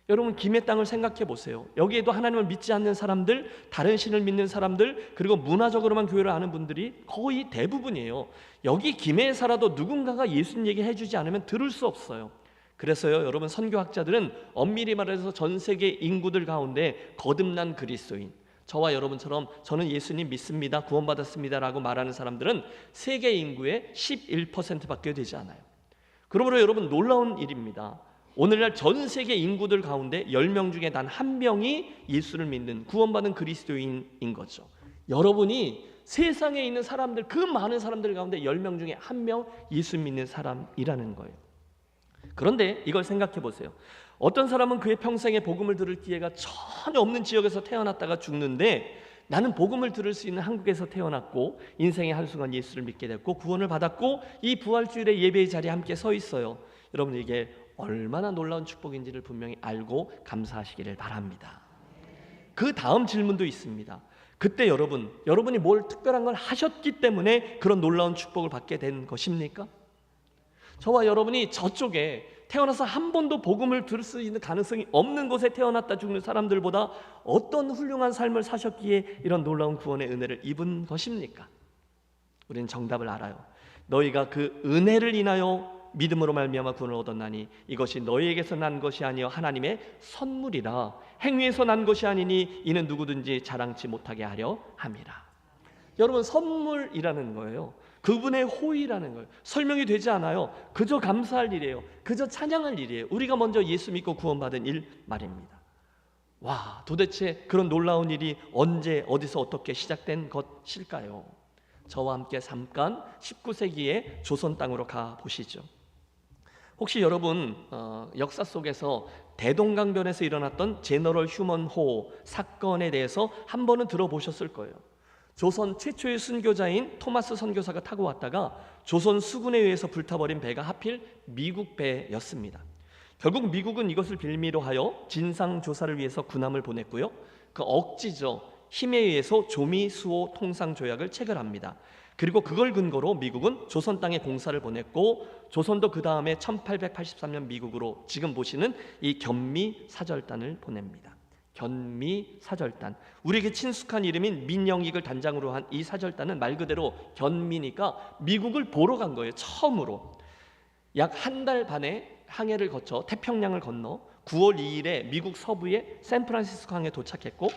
여러분, 김해 땅을 생각해 보세요. 여기에도 하나님을 믿지 않는 사람들, 다른 신을 믿는 사람들, 그리고 문화적으로만 교회를 아는 분들이 거의 대부분이에요. 여기 김해에 살아도 누군가가 예수님 얘기 해주지 않으면 들을 수 없어요. 그래서요, 여러분, 선교학자들은 엄밀히 말해서 전 세계 인구들 가운데 거듭난 그리스도인, 저와 여러분처럼 저는 예수님 믿습니다, 구원받았습니다 라고 말하는 사람들은 세계 인구의 11%밖에 되지 않아요. 그러므로 여러분, 놀라운 일입니다. 오늘날 전 세계 인구들 가운데 10명 중에 단 1명이 예수를 믿는 구원받은 그리스도인인 거죠. 여러분이 세상에 있는 사람들, 그 많은 사람들 가운데 10명 중에 1명 예수 믿는 사람이라는 거예요. 그런데 이걸 생각해 보세요. 어떤 사람은 그의 평생에 복음을 들을 기회가 전혀 없는 지역에서 태어났다가 죽는데, 나는 복음을 들을 수 있는 한국에서 태어났고 인생의 한순간 예수를 믿게 됐고 구원을 받았고 이 부활주일의 예배의 자리에 함께 서 있어요. 여러분, 이게 얼마나 놀라운 축복인지를 분명히 알고 감사하시기를 바랍니다. 그 다음 질문도 있습니다. 그때 여러분이 뭘 특별한 걸 하셨기 때문에 그런 놀라운 축복을 받게 된 것입니까? 저와 여러분이 저쪽에 태어나서 한 번도 복음을 들을 수 있는 가능성이 없는 곳에 태어났다 죽는 사람들보다 어떤 훌륭한 삶을 사셨기에 이런 놀라운 구원의 은혜를 입은 것입니까? 우리는 정답을 알아요. 너희가 그 은혜를 인하여 믿음으로 말미암아 구원을 얻었나니 이것이 너희에게서 난 것이 아니요 하나님의 선물이라. 행위에서 난 것이 아니니 이는 누구든지 자랑치 못하게 하려 함이라. 여러분, 선물이라는 거예요. 그분의 호의라는 거예요. 설명이 되지 않아요. 그저 감사할 일이에요. 그저 찬양할 일이에요. 우리가 먼저 예수 믿고 구원받은 일 말입니다. 와, 도대체 그런 놀라운 일이 언제 어디서 어떻게 시작된 것일까요? 저와 함께 잠깐 19세기의 조선 땅으로 가 보시죠. 혹시 여러분 역사 속에서 대동강변에서 일어났던 제너럴 휴먼 호 사건에 대해서 한 번은 들어보셨을 거예요. 조선 최초의 순교자인 토마스 선교사가 타고 왔다가 조선 수군에 의해서 불타버린 배가 하필 미국 배였습니다. 결국 미국은 이것을 빌미로 하여 진상조사를 위해서 군함을 보냈고요. 그 억지죠. 힘에 의해서 조미수호 통상조약을 체결합니다. 그리고 그걸 근거로 미국은 조선 땅에 공사를 보냈고 조선도 그 다음에 1883년 미국으로 지금 보시는 이 견미사절단을 보냅니다. 견미사절단, 우리에게 친숙한 이름인 민영익을 단장으로 한 이 사절단은 말 그대로 견미니까 미국을 보러 간 거예요. 처음으로 약 한 달 반의 항해를 거쳐 태평양을 건너 9월 2일에 미국 서부의 샌프란시스코 항에 도착했고,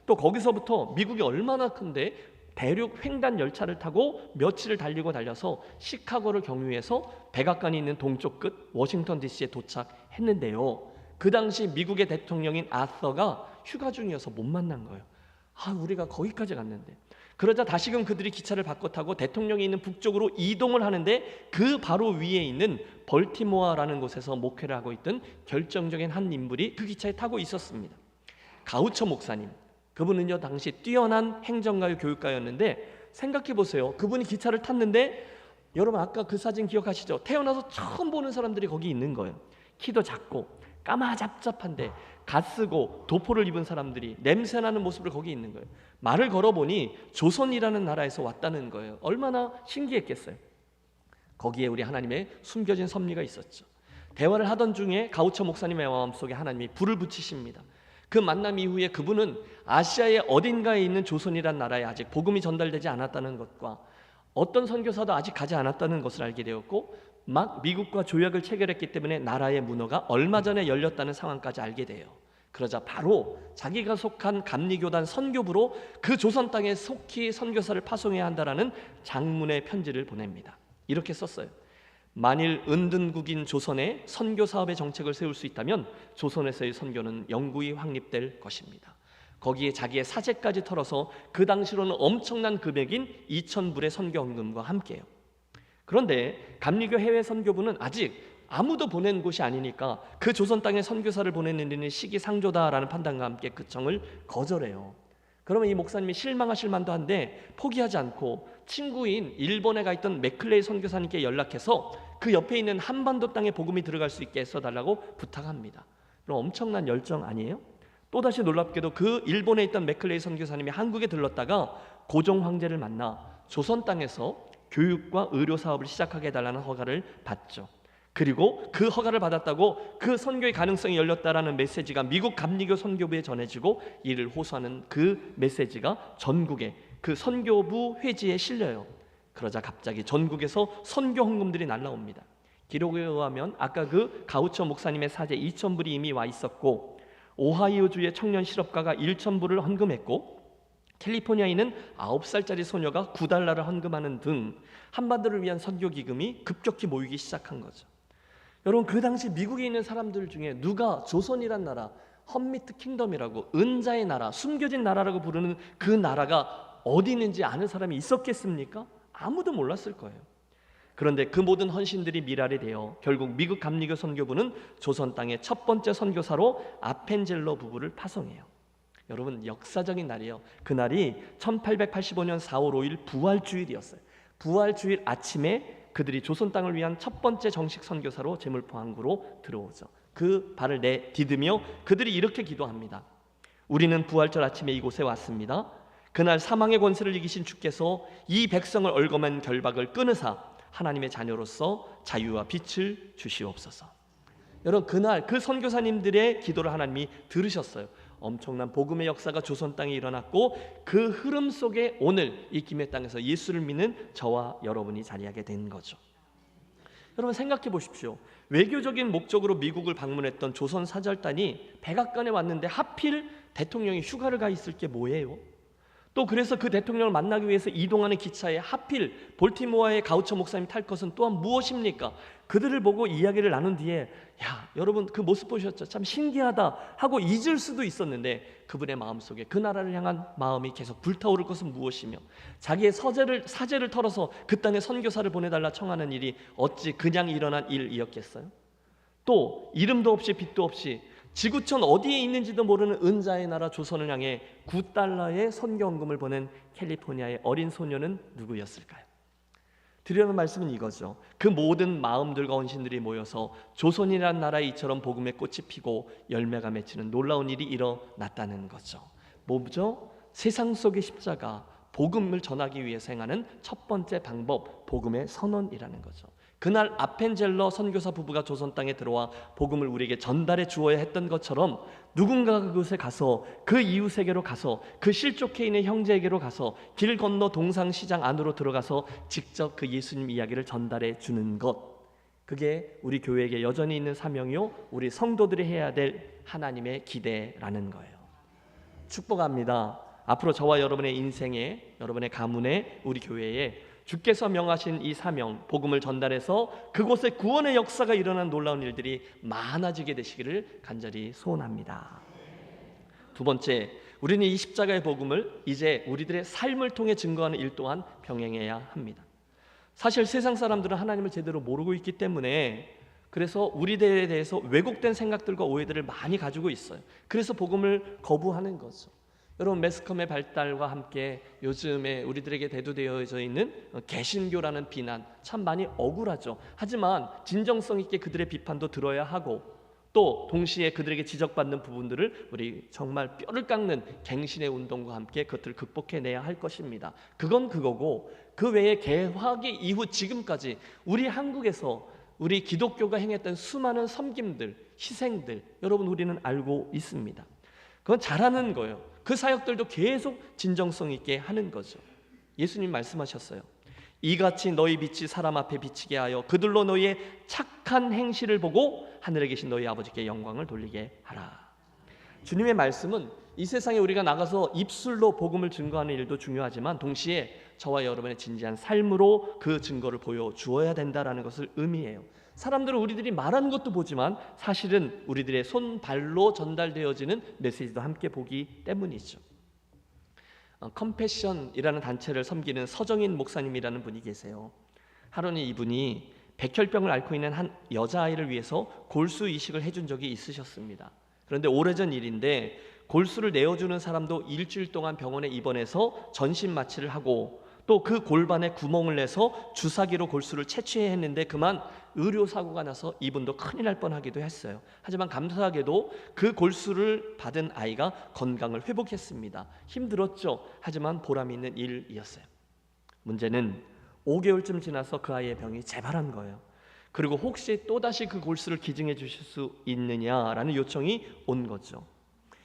또 거기서부터 미국이 얼마나 큰데 대륙 횡단 열차를 타고 며칠을 달려서 시카고를 경유해서 백악관이 있는 동쪽 끝 워싱턴 DC에 도착했는데요. 그 당시 미국의 대통령인 아서가 휴가 중이어서 못 만난 거예요. 우리가 거기까지 갔는데. 그러자 다시금 그들이 기차를 바꿔 타고 대통령이 있는 북쪽으로 이동을 하는데 그 바로 위에 있는 벌티모어라는 곳에서 목회를 하고 있던 결정적인 한 인물이 그 기차에 타고 있었습니다. 가우처 목사님. 그분은요 당시 뛰어난 행정가요 교육가였는데, 생각해 보세요. 그분이 기차를 탔는데, 여러분 아까 그 사진 기억하시죠? 태어나서 처음 보는 사람들이 거기 있는 거예요. 키도 작고 까마잡잡한데 갓 쓰고 도포를 입은 사람들이 냄새나는 모습으로 거기 있는 거예요. 말을 걸어보니 조선이라는 나라에서 왔다는 거예요. 얼마나 신기했겠어요. 거기에 우리 하나님의 숨겨진 섭리가 있었죠. 대화를 하던 중에 가우처 목사님의 마음속에 하나님이 불을 붙이십니다. 그 만남 이후에 그분은 아시아의 어딘가에 있는 조선이란 나라에 아직 복음이 전달되지 않았다는 것과 어떤 선교사도 아직 가지 않았다는 것을 알게 되었고, 막 미국과 조약을 체결했기 때문에 나라의 문호가 얼마 전에 열렸다는 상황까지 알게 돼요. 그러자 바로 자기가 속한 감리교단 선교부로 그 조선 땅에 속히 선교사를 파송해야 한다라는 장문의 편지를 보냅니다. 이렇게 썼어요. 만일 은둔국인 조선에 선교 사업의 정책을 세울 수 있다면 조선에서의 선교는 영구히 확립될 것입니다. 거기에 자기의 사재까지 털어서 그 당시로는 엄청난 금액인 2,000불의 선교헌금과 함께요. 그런데 감리교 해외 선교부는 아직 아무도 보낸 곳이 아니니까 그 조선 땅에 선교사를 보내는 일은 시기상조다라는 판단과 함께 그 청을 거절해요. 그러면 이 목사님이 실망하실 만도 한데 포기하지 않고 친구인 일본에 가 있던 맥클레이 선교사님께 연락해서 그 옆에 있는 한반도 땅에 복음이 들어갈 수 있게 해서달라고 부탁합니다. 그럼 엄청난 열정 아니에요? 또다시 놀랍게도 그 일본에 있던 맥클레이 선교사님이 한국에 들렀다가 고종 황제를 만나 조선 땅에서 교육과 의료 사업을 시작하게 해달라는 허가를 받죠. 그리고 그 허가를 받았다고 그 선교의 가능성이 열렸다라는 메시지가 미국 감리교 선교부에 전해지고 이를 호소하는 그 메시지가 전국에 그 선교부 회지에 실려요. 그러자 갑자기 전국에서 선교 헌금들이 날라옵니다. 기록에 의하면 아까 그 가우처 목사님의 사재 2,000불이 이미 와 있었고, 오하이오주의 청년 실업가가 1,000불을 헌금했고, 캘리포니아에 있는 9살짜리 소녀가 $9를 헌금하는 등 한반도를 위한 선교 기금이 급격히 모이기 시작한 거죠. 여러분, 그 당시 미국에 있는 사람들 중에 누가 조선이란 나라, 험미트 킹덤이라고 은자의 나라, 숨겨진 나라라고 부르는 그 나라가 어디 있는지 아는 사람이 있었겠습니까? 아무도 몰랐을 거예요. 그런데 그 모든 헌신들이 미랄이 되어 결국 미국 감리교 선교부는 조선 땅의 첫 번째 선교사로 아펜젤러 부부를 파송해요. 여러분, 역사적인 날이에요. 그날이 1885년 4월 5일 부활주일이었어요. 부활주일 아침에 그들이 조선 땅을 위한 첫 번째 정식 선교사로 제물포 항구로 들어오죠. 그 발을 내디디며 그들이 이렇게 기도합니다. 우리는 부활절 아침에 이곳에 왔습니다. 그날 사망의 권세를 이기신 주께서 이 백성을 얽어맨 결박을 끊으사 하나님의 자녀로서 자유와 빛을 주시옵소서. 여러분, 그날 그 선교사님들의 기도를 하나님이 들으셨어요. 엄청난 복음의 역사가 조선 땅에 일어났고 그 흐름 속에 오늘 이 김해 땅에서 예수를 믿는 저와 여러분이 자리하게 된 거죠. 여러분, 생각해 보십시오. 외교적인 목적으로 미국을 방문했던 조선 사절단이 백악관에 왔는데 하필 대통령이 휴가를 가 있을 게 뭐예요? 또 그래서 그 대통령을 만나기 위해서 이동하는 기차에 하필 볼티모어의 가우처 목사님 탈 것은 또한 무엇입니까? 그들을 보고 이야기를 나눈 뒤에 야, 여러분 그 모습 보셨죠? 참 신기하다 하고 잊을 수도 있었는데 그분의 마음속에 그 나라를 향한 마음이 계속 불타오를 것은 무엇이며 자기의 사제를 털어서 그 땅에 선교사를 보내달라 청하는 일이 어찌 그냥 일어난 일이었겠어요? 또 이름도 없이 빛도 없이 지구촌 어디에 있는지도 모르는 은자의 나라 조선을 향해 9달러의 선교헌금을 보낸 캘리포니아의 어린 소녀는 누구였을까요? 드리려는 말씀은 이거죠. 그 모든 마음들과 헌신들이 모여서 조선이라는 나라에 이처럼 복음의 꽃이 피고 열매가 맺히는 놀라운 일이 일어났다는 거죠. 뭐죠? 세상 속의 십자가, 복음을 전하기 위해서 행하는 첫 번째 방법, 복음의 선언이라는 거죠. 그날 아펜젤러 선교사 부부가 조선 땅에 들어와 복음을 우리에게 전달해 주어야 했던 것처럼 누군가가 그곳에 가서 그 이웃에게로 가서 그 실족해 있는 형제에게로 가서 길 건너 동상시장 안으로 들어가서 직접 그 예수님 이야기를 전달해 주는 것, 그게 우리 교회에게 여전히 있는 사명이요 우리 성도들이 해야 될 하나님의 기대라는 거예요. 축복합니다. 앞으로 저와 여러분의 인생에, 여러분의 가문에, 우리 교회에 주께서 명하신 이 사명, 복음을 전달해서 그곳에 구원의 역사가 일어난 놀라운 일들이 많아지게 되시기를 간절히 소원합니다. 두 번째, 우리는 이 십자가의 복음을 이제 우리들의 삶을 통해 증거하는 일 또한 병행해야 합니다. 사실 세상 사람들은 하나님을 제대로 모르고 있기 때문에 그래서 우리들에 대해서 왜곡된 생각들과 오해들을 많이 가지고 있어요. 그래서 복음을 거부하는 거죠. 여러분, 매스컴의 발달과 함께 요즘에 우리들에게 대두되어져 있는 개신교라는 비난 참 많이 억울하죠. 하지만 진정성 있게 그들의 비판도 들어야 하고 또 동시에 그들에게 지적받는 부분들을 우리 정말 뼈를 깎는 갱신의 운동과 함께 그것들을 극복해내야 할 것입니다. 그건 그거고 그 외에 개화기 이후 지금까지 우리 한국에서 우리 기독교가 행했던 수많은 섬김들, 희생들 여러분 우리는 알고 있습니다. 그건 잘하는 거예요. 그 사역들도 계속 진정성 있게 하는 거죠. 예수님 말씀하셨어요. 이같이 너희 빛이 사람 앞에 비치게 하여 그들로 너희의 착한 행실을 보고 하늘에 계신 너희 아버지께 영광을 돌리게 하라. 주님의 말씀은 이 세상에 우리가 나가서 입술로 복음을 증거하는 일도 중요하지만 동시에 저와 여러분의 진지한 삶으로 그 증거를 보여주어야 된다는 것을 의미해요. 사람들은 우리들이 말하는 것도 보지만 사실은 우리들의 손발로 전달되어지는 메시지도 함께 보기 때문이죠. 컴패션이라는 단체를 섬기는 서정인 목사님이라는 분이 계세요. 하루는 이분이 백혈병을 앓고 있는 한 여자아이를 위해서 골수 이식을 해준 적이 있으셨습니다. 그런데 오래전 일인데 골수를 내어주는 사람도 일주일 동안 병원에 입원해서 전신 마취를 하고 또 그 골반에 구멍을 내서 주사기로 골수를 채취해야 했는데 그만 의료사고가 나서 이분도 큰일 날 뻔하기도 했어요. 하지만 감사하게도 그 골수를 받은 아이가 건강을 회복했습니다. 힘들었죠. 하지만 보람 있는 일이었어요. 문제는 5개월쯤 지나서 그 아이의 병이 재발한 거예요. 그리고 혹시 또다시 그 골수를 기증해 주실 수 있느냐라는 요청이 온 거죠.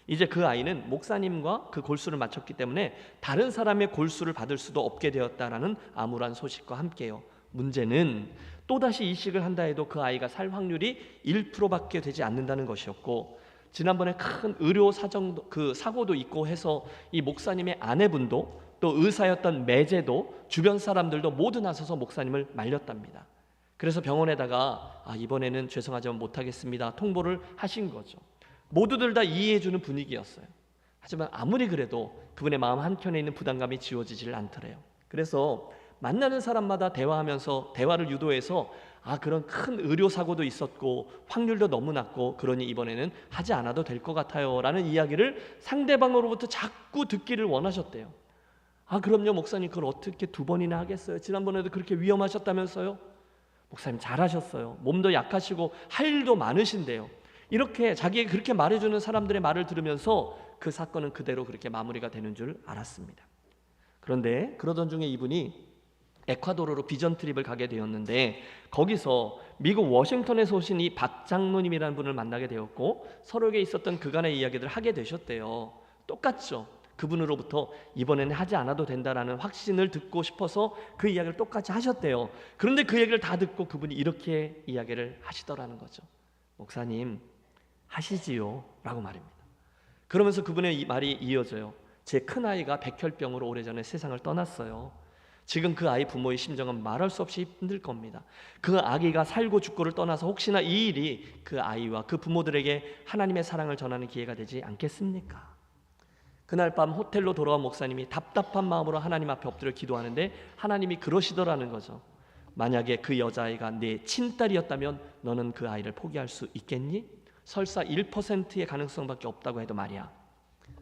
이제 그 아이는 목사님과 그 골수를 마쳤기 때문에 다른 사람의 골수를 받을 수도 없게 되었다라는 암울한 소식과 함께요. 문제는 또다시 이식을 한다 해도 그 아이가 살 확률이 1%밖에 되지 않는다는 것이었고 지난번에 큰 의료 사고도 있고 해서 이 목사님의 아내분도 또 의사였던 매제도 주변 사람들도 모두 나서서 목사님을 말렸답니다. 그래서 병원에다가 이번에는 죄송하지만 못하겠습니다 통보를 하신 거죠. 모두들 다 이해해주는 분위기였어요. 하지만 아무리 그래도 그분의 마음 한켠에 있는 부담감이 지워지질 않더래요. 그래서 만나는 사람마다 대화하면서 대화를 유도해서 그런 큰 의료사고도 있었고 확률도 너무 낮고 그러니 이번에는 하지 않아도 될 것 같아요 라는 이야기를 상대방으로부터 자꾸 듣기를 원하셨대요. 그럼요 목사님, 그걸 어떻게 2번이나 하겠어요? 지난번에도 그렇게 위험하셨다면서요? 목사님 잘하셨어요. 몸도 약하시고 할 일도 많으신데요. 이렇게 자기에게 그렇게 말해주는 사람들의 말을 들으면서 그 사건은 그대로 그렇게 마무리가 되는 줄 알았습니다. 그런데 그러던 중에 이분이 에콰도르로 비전 트립을 가게 되었는데 거기서 미국 워싱턴에서 오신 이 박 장로님이라는 분을 만나게 되었고 서로에게 있었던 그간의 이야기들을 하게 되셨대요. 똑같죠. 그분으로부터 이번에는 하지 않아도 된다라는 확신을 듣고 싶어서 그 이야기를 똑같이 하셨대요. 그런데 그 얘기를 다 듣고 그분이 이렇게 이야기를 하시더라는 거죠. 목사님 하시지요 라고 말입니다. 그러면서 그분의 이 말이 이어져요. 제 큰아이가 백혈병으로 오래전에 세상을 떠났어요. 지금 그 아이 부모의 심정은 말할 수 없이 힘들 겁니다. 그 아기가 살고 죽고를 떠나서 혹시나 이 일이 그 아이와 그 부모들에게 하나님의 사랑을 전하는 기회가 되지 않겠습니까? 그날 밤 호텔로 돌아온 목사님이 답답한 마음으로 하나님 앞에 엎드려 기도하는데 하나님이 그러시더라는 거죠. 만약에 그 여자아이가 내 친딸이었다면 너는 그 아이를 포기할 수 있겠니? 설사 1%의 가능성밖에 없다고 해도 말이야.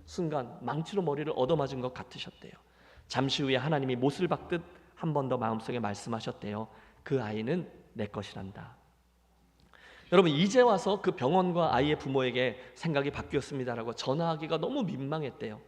순간 망치로 머리를 얻어맞은 것 같으셨대요. 잠시 후에 하나님이 못을 박듯 한 번 더 마음속에 말씀하셨대요. 그 아이는 내 것이란다. 여러분 이제 와서 그 병원과 아이의 부모에게 생각이 바뀌었습니다라고 전화하기가 너무 민망했대요.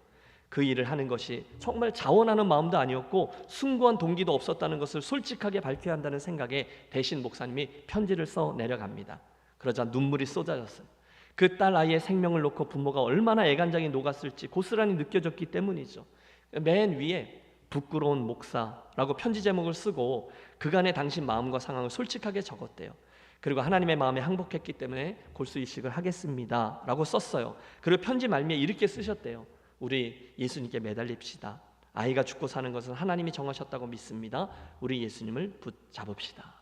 그 일을 하는 것이 정말 자원하는 마음도 아니었고 숭고한 동기도 없었다는 것을 솔직하게 밝혀야 한다는 생각에 대신 목사님이 편지를 써 내려갑니다. 그러자 눈물이 쏟아졌어요. 그 딸 아이의 생명을 놓고 부모가 얼마나 애간장이 녹았을지 고스란히 느껴졌기 때문이죠. 맨 위에 부끄러운 목사라고 편지 제목을 쓰고 그간의 당신 마음과 상황을 솔직하게 적었대요. 그리고 하나님의 마음에 항복했기 때문에 골수이식을 하겠습니다 라고 썼어요. 그리고 편지 말미에 이렇게 쓰셨대요. 우리 예수님께 매달립시다. 아이가 죽고 사는 것은 하나님이 정하셨다고 믿습니다. 우리 예수님을 붙잡읍시다.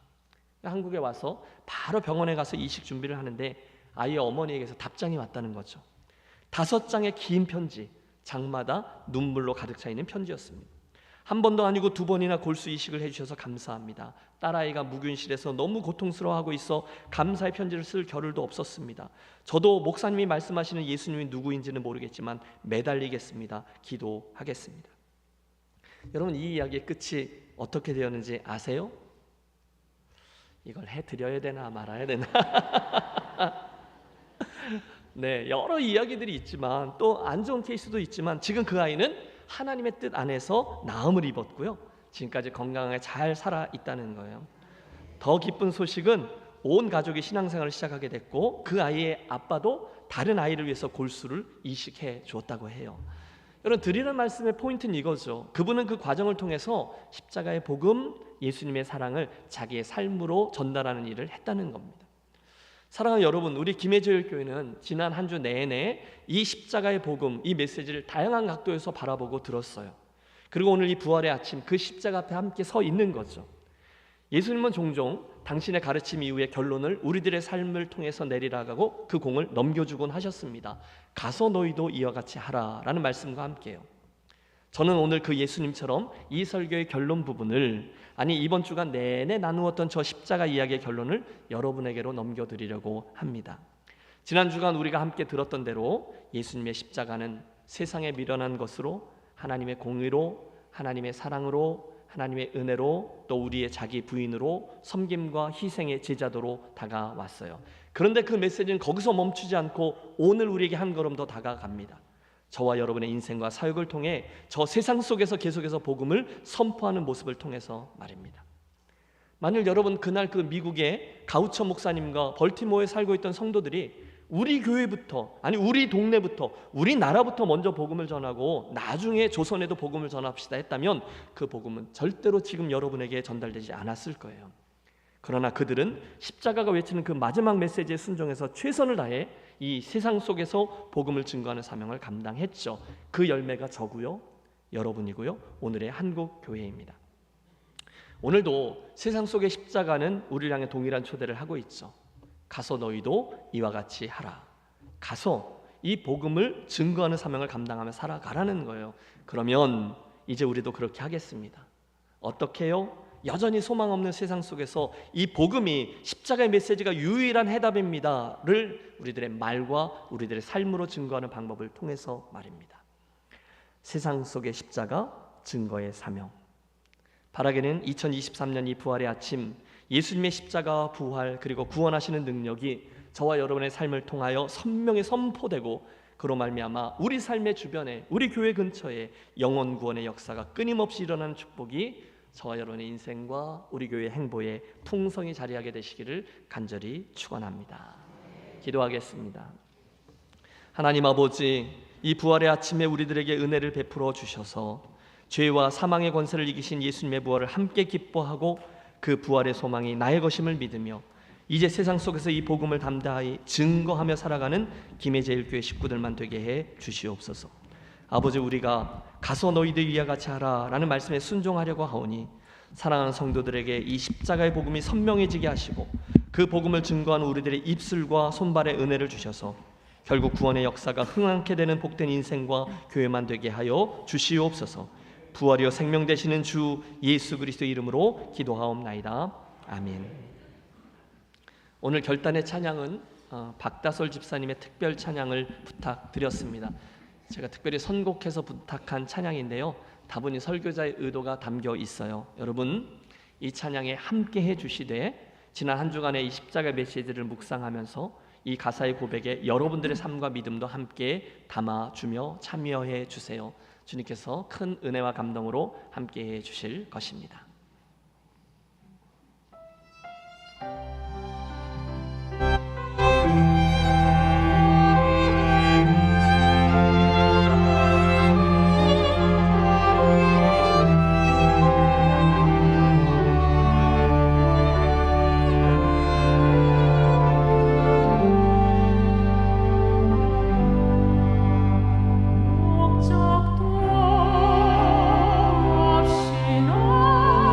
한국에 와서 바로 병원에 가서 이식 준비를 하는데 아이의 어머니에게서 답장이 왔다는 거죠. 5장의 긴 편지, 장마다 눈물로 가득 차 있는 편지였습니다. 한 번도 아니고 2번이나 골수 이식을 해주셔서 감사합니다. 딸아이가 무균실에서 너무 고통스러워하고 있어 감사의 편지를 쓸 겨를도 없었습니다. 저도 목사님이 말씀하시는 예수님이 누구인지는 모르겠지만 매달리겠습니다. 기도하겠습니다. 여러분 이 이야기의 끝이 어떻게 되었는지 아세요? 이걸 해드려야 되나 말아야 되나 네, 여러 이야기들이 있지만 또 안 좋은 케이스도 있지만 지금 그 아이는 하나님의 뜻 안에서 나음을 입었고요. 지금까지 건강하게 잘 살아 있다는 거예요. 더 기쁜 소식은 온 가족이 신앙생활을 시작하게 됐고 그 아이의 아빠도 다른 아이를 위해서 골수를 이식해 주었다고 해요. 여러분 드리는 말씀의 포인트는 이거죠. 그분은 그 과정을 통해서 십자가의 복음, 예수님의 사랑을 자기의 삶으로 전달하는 일을 했다는 겁니다. 사랑하는 여러분, 우리 김해제일교회는 지난 한 주 내내 이 십자가의 복음, 이 메시지를 다양한 각도에서 바라보고 들었어요. 그리고 오늘 이 부활의 아침 그 십자가 앞에 함께 서 있는 거죠. 예수님은 종종 당신의 가르침 이후의 결론을 우리들의 삶을 통해서 내리라고 그 공을 넘겨주곤 하셨습니다. 가서 너희도 이와 같이 하라라는 말씀과 함께요. 저는 오늘 그 예수님처럼 이 설교의 결론 부분을 이번 주간 내내 나누었던 저 십자가 이야기의 결론을 여러분에게로 넘겨드리려고 합니다. 지난 주간 우리가 함께 들었던 대로 예수님의 십자가는 세상에 미련한 것으로 하나님의 공의로 하나님의 사랑으로 하나님의 은혜로 또 우리의 자기 부인으로 섬김과 희생의 제자도로 다가왔어요. 그런데 그 메시지는 거기서 멈추지 않고 오늘 우리에게 한 걸음 더 다가갑니다. 저와 여러분의 인생과 사역을 통해 저 세상 속에서 계속해서 복음을 선포하는 모습을 통해서 말입니다. 만일 여러분 그날 그 미국의 가우처 목사님과 벌티모어에 살고 있던 성도들이 우리 교회부터 우리 동네부터 우리나라부터 먼저 복음을 전하고 나중에 조선에도 복음을 전합시다 했다면 그 복음은 절대로 지금 여러분에게 전달되지 않았을 거예요. 그러나 그들은 십자가가 외치는 그 마지막 메시지에 순종해서 최선을 다해 이 세상 속에서 복음을 증거하는 사명을 감당했죠. 그 열매가 저고요, 여러분이고요, 오늘의 한국 교회입니다. 오늘도 세상 속의 십자가는 우리를 향해 동일한 초대를 하고 있죠. 가서 너희도 이와 같이 하라. 가서 이 복음을 증거하는 사명을 감당하며 살아가라는 거예요. 그러면 이제 우리도 그렇게 하겠습니다. 어떻게 해요? 여전히 소망 없는 세상 속에서 이 복음이 십자가의 메시지가 유일한 해답입니다를 우리들의 말과 우리들의 삶으로 증거하는 방법을 통해서 말입니다. 세상 속의 십자가, 증거의 사명. 바라기는 2023년 이 부활의 아침, 예수님의 십자가 부활 그리고 구원하시는 능력이 저와 여러분의 삶을 통하여 선명히 선포되고 그로 말미암아 우리 삶의 주변에, 우리 교회 근처에 영혼 구원의 역사가 끊임없이 일어나는 축복이 저와 여러분의 인생과 우리 교회의 행보에 풍성히 자리하게 되시기를 간절히 축원합니다. 기도하겠습니다. 하나님 아버지, 이 부활의 아침에 우리들에게 은혜를 베풀어 주셔서 죄와 사망의 권세를 이기신 예수님의 부활을 함께 기뻐하고 그 부활의 소망이 나의 것임을 믿으며 이제 세상 속에서 이 복음을 담대히 증거하며 살아가는 김해제일교회 식구들만 되게 해 주시옵소서. 아버지, 우리가 가서 너희들 이와 같이 하라 라는 말씀에 순종하려고 하오니 사랑하는 성도들에게 이 십자가의 복음이 선명해지게 하시고 그 복음을 증거하는 우리들의 입술과 손발에 은혜를 주셔서 결국 구원의 역사가 흥황케 되는 복된 인생과 교회만 되게 하여 주시옵소서. 부활이요 생명 되시는 주 예수 그리스도 이름으로 기도하옵나이다. 아멘. 오늘 결단의 찬양은 박다솔 집사님의 특별 찬양을 부탁드렸습니다. 제가 특별히 선곡해서 부탁한 찬양인데요, 다분히 설교자의 의도가 담겨 있어요. 여러분, 이 찬양에 함께 해주시되 지난 한 주간의 이 십자가 메시지를 묵상하면서 이 가사의 고백에 여러분들의 삶과 믿음도 함께 담아주며 참여해 주세요. 주님께서 큰 은혜와 감동으로 함께 해 주실 것입니다. 목적도 없이 너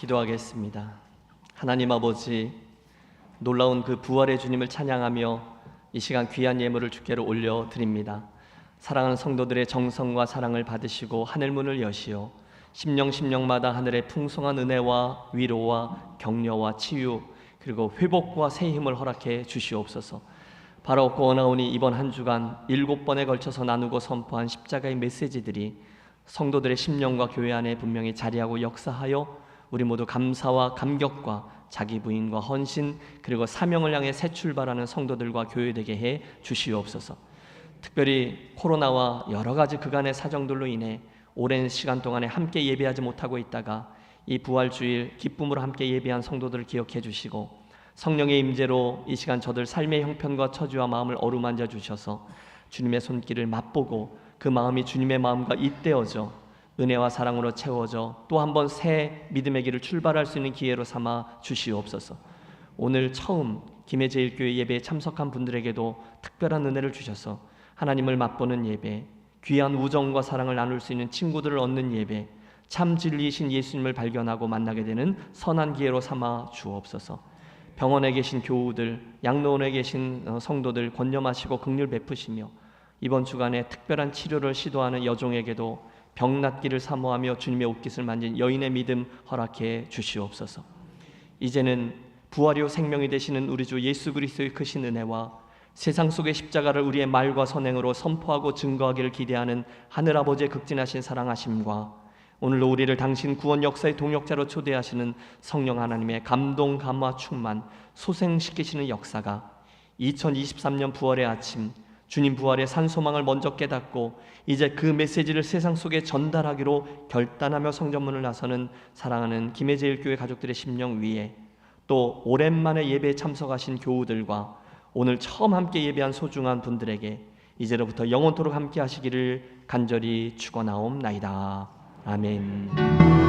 기도하겠습니다. 하나님 아버지, 놀라운 그 부활의 주님을 찬양하며 이 시간 귀한 예물을 주께로 올려드립니다. 사랑하는 성도들의 정성과 사랑을 받으시고 하늘문을 여시어 심령마다 하늘의 풍성한 은혜와 위로와 격려와 치유 그리고 회복과 새 힘을 허락해 주시옵소서. 바로 구원하오니 이번 한 주간 7번에 걸쳐서 나누고 선포한 십자가의 메시지들이 성도들의 심령과 교회 안에 분명히 자리하고 역사하여 우리 모두 감사와 감격과 자기 부인과 헌신 그리고 사명을 향해 새 출발하는 성도들과 교회되게 해 주시옵소서. 특별히 코로나와 여러 가지 그간의 사정들로 인해 오랜 시간 동안에 함께 예배하지 못하고 있다가 이 부활주일 기쁨으로 함께 예배한 성도들을 기억해 주시고 성령의 임재로 이 시간 저들 삶의 형편과 처지와 마음을 어루만져 주셔서 주님의 손길을 맛보고 그 마음이 주님의 마음과 잇대어져 은혜와 사랑으로 채워져 또 한 번 새 믿음의 길을 출발할 수 있는 기회로 삼아 주시옵소서. 오늘 처음 김해제일교회 예배에 참석한 분들에게도 특별한 은혜를 주셔서 하나님을 맛보는 예배, 귀한 우정과 사랑을 나눌 수 있는 친구들을 얻는 예배, 참 진리이신 예수님을 발견하고 만나게 되는 선한 기회로 삼아 주옵소서. 병원에 계신 교우들, 양로원에 계신 성도들 권념하시고 긍휼 베푸시며 이번 주간에 특별한 치료를 시도하는 여종에게도 병 낫기를 사모하며 주님의 옷깃을 만진 여인의 믿음 허락해 주시옵소서. 이제는 부활이요 생명이 되시는 우리 주 예수 그리스도의 크신 은혜와 세상 속의 십자가를 우리의 말과 선행으로 선포하고 증거하기를 기대하는 하늘아버지의 극진하신 사랑하심과 오늘도 우리를 당신 구원 역사의 동역자로 초대하시는 성령 하나님의 감동, 감화, 충만, 소생시키시는 역사가 2023년 부활의 아침 주님 부활의 산소망을 먼저 깨닫고 이제 그 메시지를 세상 속에 전달하기로 결단하며 성전문을 나서는 사랑하는 김해제일교회 가족들의 심령 위에 또 오랜만에 예배에 참석하신 교우들과 오늘 처음 함께 예배한 소중한 분들에게 이제로부터 영원토록 함께 하시기를 간절히 축원하옵나이다. 아멘.